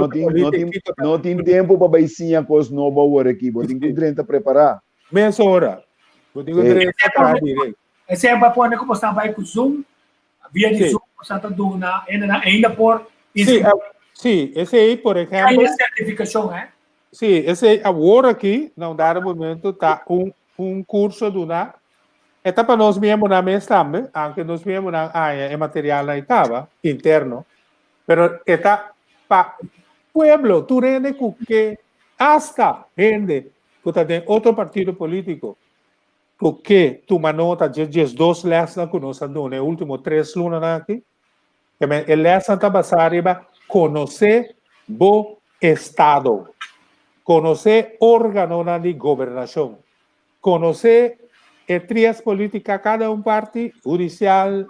tem tempo para baicinha coisa nova agora aqui, você tem que direito preparar. Meia hora. Você tem que direito preparar direito. Esse é para pôr como você vai com Zoom, via de Zoom, você está ainda por... Sim, esse aí, por Aí exemplo, a certificação, é? sim, esse agora aqui, não dá momento, tá curso do na etapa nós mesmos na mesa também, aunque nós mesmos na área é material na etapa interno, pero está para pueblo, tú eres que hasta gente que tem outro partido político, porque tu manota de 2 lessas que nós andamos, nos últimos 3 lunas aqui, que a lesson está basada em conhecer o Estado, conhecer órgano de governação, conhecer trias políticas, cada parte, judicial,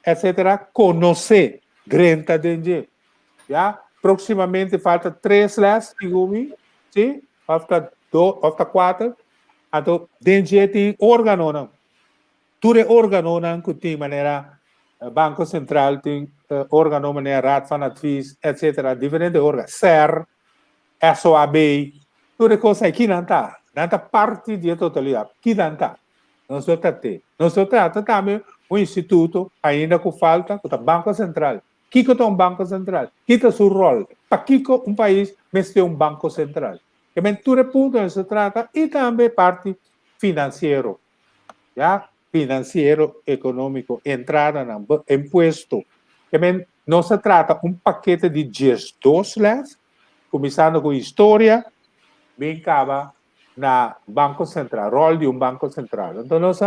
etc., conhecer grande de já proximamente falta 3 leis, sim, falta 4, então dentro tem órgão não, tudo órgão não que tem maneira Banco Central tem órgão maneira Raad van Advies, etc., diferentes órgãos, SER, SOAB, tudo coisa aqui não está parte da totalidade, aqui não está. Nós tratamos também um instituto, ainda que falta, que é o Banco Central. Que é um Banco Central? Que é o seu rol? Para que um país mas tem um Banco Central? Que é tudo ponto se trata, e também parte financeiro. Já? Financeiro, econômico, entrada no imposto. Que não se trata um paquete de 2 leis, começando com história, bem acaba na Banco Central, rol de um Banco Central. Então, nós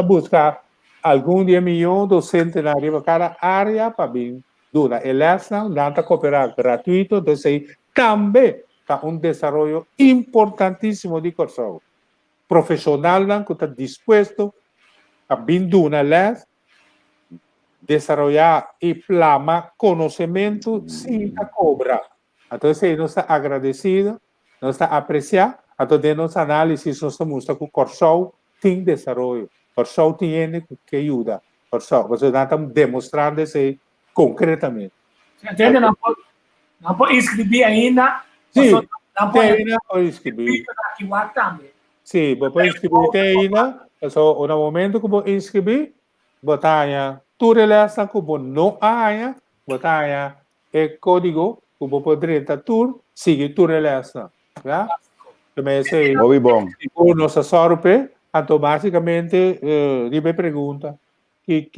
buscamos algum dia milhão docente na cada área para vir dura eleição, danta cooperar gratuito, então aí também está desenvolvimento importantíssimo de curso. Profissional que está disposto a vir dura eleição, desenvolver e plasmar conhecimento sem cobrar. Então, aí nós estamos agradecidos, nós estamos apreciados, então, de nossa análise, nós mostramos que o curso tem desenvolvimento. O show tem que ajuda. O show, você está demonstrando isso concretamente. Entende? Não pode inscrever ainda. Sim, não pode ainda pode inscrever. também. Sim, pode inscrever ainda. So, no momento que você inscrever, botar tu relação que você não há, botar o código que você poderia tur, seguir tu relação. Já? Também sei. Muito bom. Nossa sorte. Então, basicamente, me pergunta que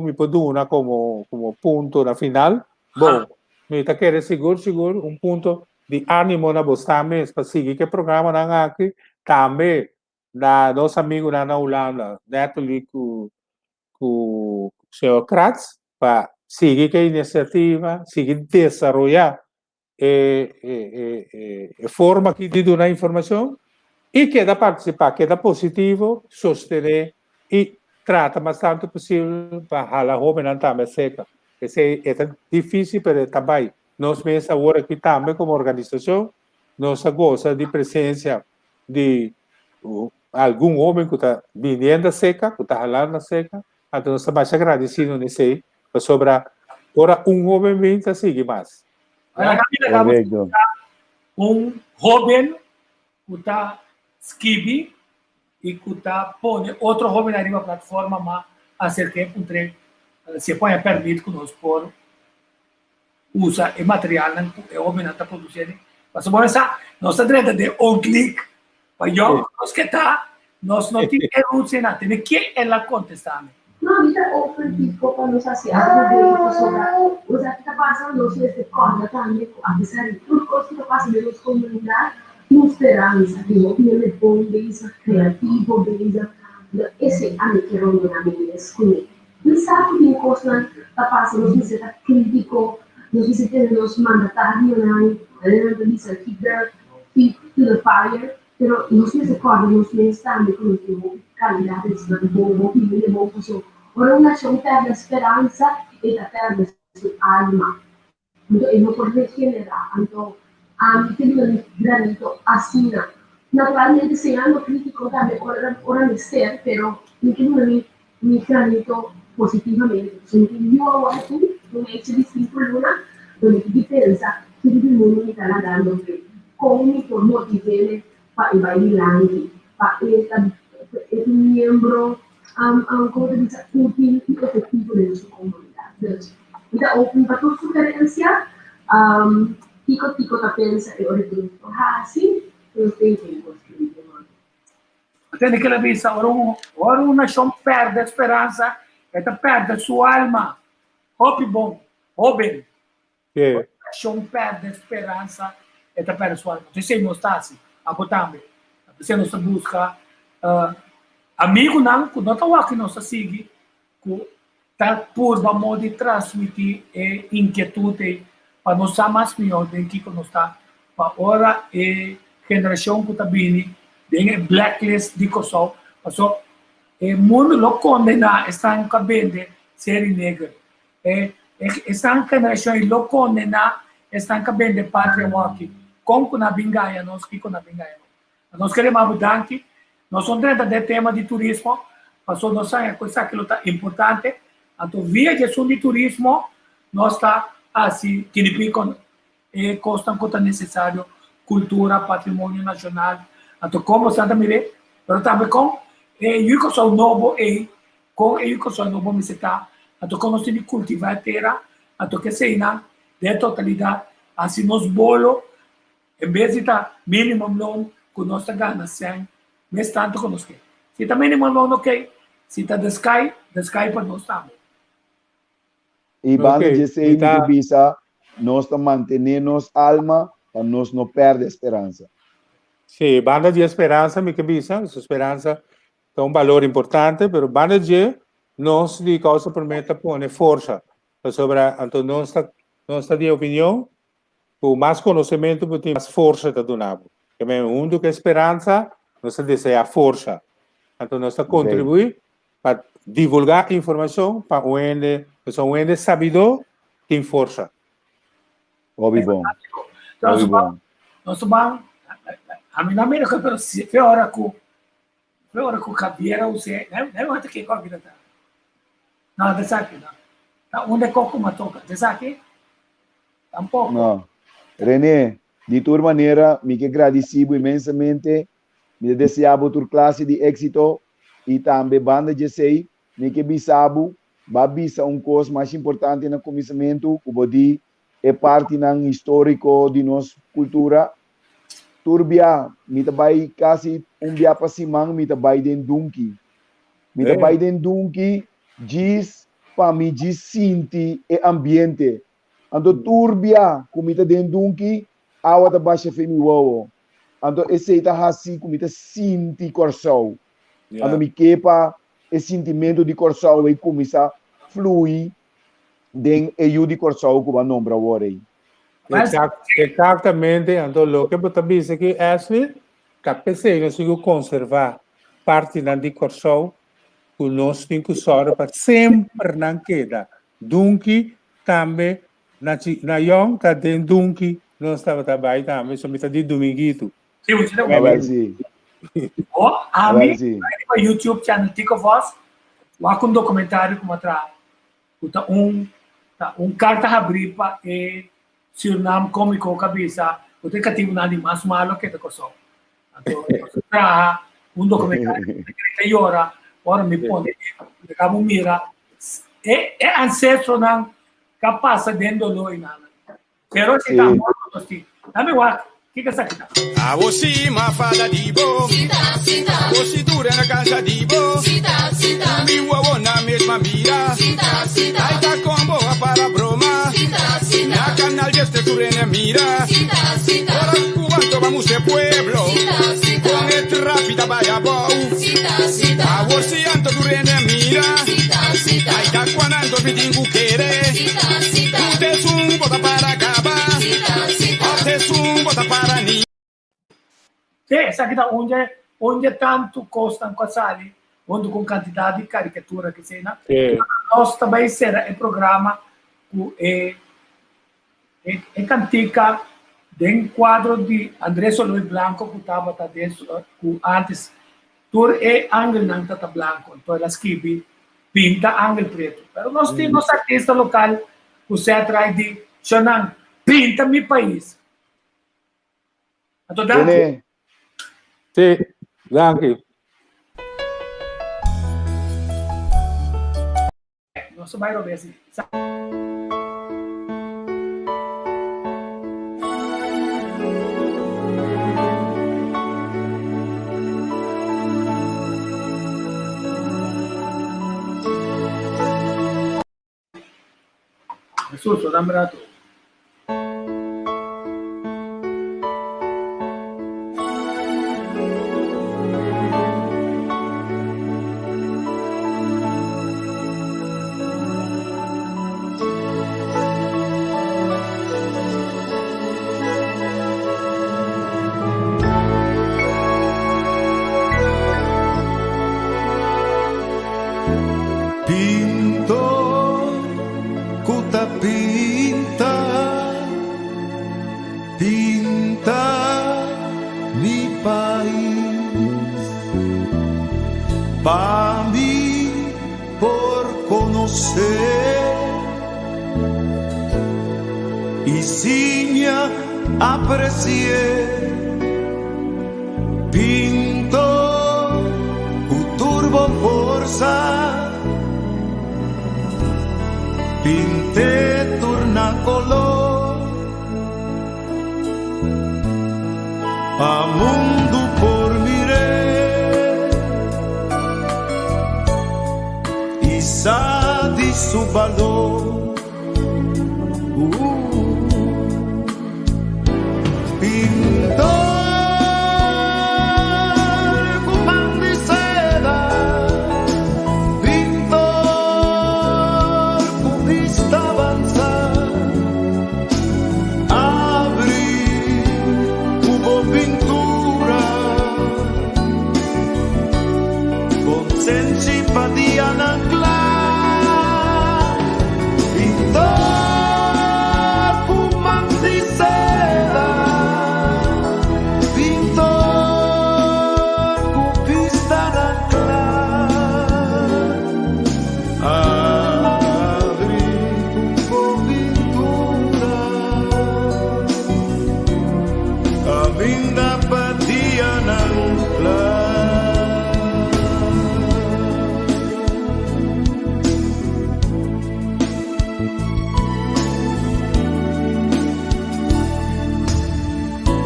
me pode dar como ponto na final. Bom, me está querendo seguro um ponto de ânimo na você mesmo para seguir que programa na aqui também na nosso amigo na Holanda, Natalie com o senhor Kratz para seguir que iniciativa, seguir desenvolver forma que de dar informação. E queda participar, queda positivo, sostener e trata mais tanto possível para a jovem também seca. Esse é difícil, mas também nós mesmos agora aqui também como organização, nós gosta de presença de algum homem que está vindo seca, que está falando na seca, então nós estamos agradecidos nesse sobre agora homem vem a seguir mais. Correto. Jovem que está escrever e que está põe outro jovem na arriba plataforma, mas acerca de se põe a permitir que nós por usa o material que o jovem está produzindo. Mas bom essa nossa direita de um clique para nós que está nós não temos que usar nada, tem que ela contestar. Não, isso é open tipo para nos saciar do sobre os que está passando nos nesse corda também a dizer tudo coisa que está passando nos comunidade com esperança, de opinião bom, beleza, criativo, beleza, esse a mim que eu não me escolhi. E sabe que coisa está passando nos visita crítico, nos visitantes mandatários, né, diz aqui da feet to the fire, pero nos nesse corda nos estamos com o qualidade de bom, opinião de bom pessoa. Ora una c'è un perde speranza e la perde alma. E non può regenerare. Anche il granito assina. Naturalmente se hanno critico ora mister, però mi granito positivamente. Sono io ora tu, non è distinto l'una, dove ti pensa che il mondo mi sta dando come per motivare per i bailanti, per il membro como dice, útil y efectivo de su comunidad. Entonces, open para tu sugerencia, Tico tá pensa e origem sim, eu tenho que gostar de mano. Tem que visa, ora uma nação perde a esperança, ela perde a sua alma. Hope bom, hope. Che, Nação perde a esperança, ela perde a sua alma. Você não está assim, a também. Você não se busca amigo não, que não está aqui não se segue, que tá por modo de transmitir inquietude para nós mais melhor do que nós está para ora geração que está vindo, tem blacklist de coisa, passou o mundo lo condena estão cabendo ser negro, estão geração lo condena estão cabendo patriarchy, como na bingaia nós que na bingaia nós queremos abundar nós somos dentro do tema de turismo, passou nós é coisa que está importante, então via gestão de turismo nós está assim que custa que é necessário cultura, patrimônio nacional, então como Santa Mire, mas também com eu sou novo com eu sou novo me está, então como nós temos que cultivar a terra, então que se na de totalidade, assim nós bolo, em vez de estar minimum loan, com nossa gana sem, mas tanto que nós quer. Se está minimum loan, ok, se está the sky para nós também. E banda Ok, de ser então- visa, nós estamos mantendo nossa alma para nós não perder a esperança. sì, banda di speranza, mi capisci? Questa speranza è un valore importante, però banda di non di cosa permette pone forza. Sopra, non sta di opinione, con più conoscimento, più forza da donare. Che è un che speranza, non sta di a forza. Non sta contribuire per divulgare informazione, per un sabido che in forza. Hobby bom. Então, Hobby bom. nós vamos, a mim na América, pero se foi hora com cadeira, você, não é que qual vida tá. Não, dessa aqui, não. Tá onde coco matoca, dessa aqui? Tampouco. Não. René, de tua maneira, me que agradecido imensamente, me desejava tua classe de êxito e também banda de sei, me que bisabo, babisa coisa mais importante no começamento, o body é parte ng histórico de nossa cultura. Turbia, me vai quase dia para cima, me vai den dunki. Me vai den dunki, diz para mim diz sinti e ambiente. Ando turbia, comida den dunki, awa da baixa femi wow. Ando esse tá assim, comida sinti coração. Ando me quepa esse sentimento de coração e começa a fluir den eu de coração que vai nombrar agora aí. Exatamente, então o que você diz aqui é que a pessoa consegue conservar parte da decoração que nós temos que usar para sempre não queda. Dunque, também, na Yong, está dentro Dunque, nós estava também, também, somente de dominguito. Sim, você não Vai sim. Ó, a Vai mim, sim. no YouTube channel Tico Voz, lá com documentário como atrás, carta abrir para Suriname cômico cabeça, o tem cativo nada mais malo que da coisa. Então, documentário que ora me põe, acabo mira, é ancestro não capaz dentro do loi nada. Pero se tá morto assim, dame o que é essa aqui? A você mafada de bo, você dura na casa de bo, me uau na mesma mira, aí tá com boa para broma, na canal de este turene mira, ahora cubanto vamos de pueblo, con el rápida vaya bow, a você anto turene mira, aí tá quando me dingo querer, tu te um bota para acabar, te um bota para ni. Sì, essa aqui onde tanto costam com a sali, onde com quantidade de caricatura que sei, né? Nós também será o programa que é cantica de quadro de André Luiz Blanco que estava antes tur é ângulo não tá blanco, então ela escreve pinta ângulo preto. Mas nós temos artista local que se atrás de Xanang, pinta meu país. Então, René, Sì, anche. Nosso bairro é assim. Suso, dame rato. Pintor, kuta pinta, pinta mi país, para mí por conocer y siña aprecié. Pintor, turbo forza. Pinte torna color a mundo por miré y sa di su valor.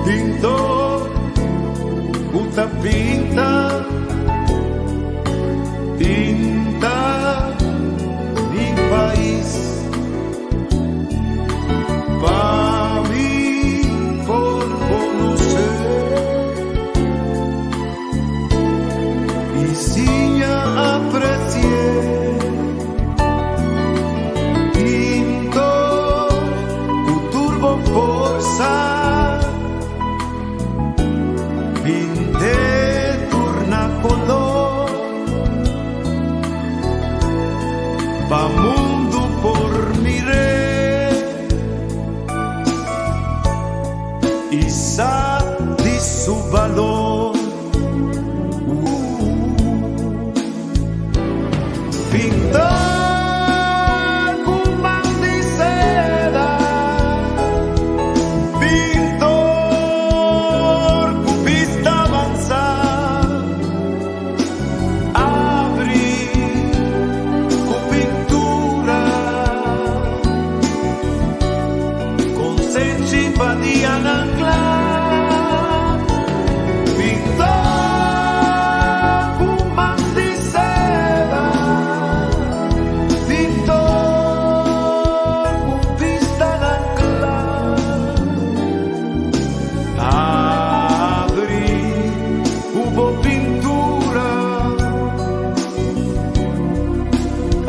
Pintor, puta pinta, pinta mi país, para mí por conocer y siña aprecié. Pintor, tu turbo forza. Pinte torna color pa mundo por miré y sa di su valor. Pintor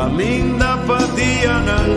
Caminda pa dia nang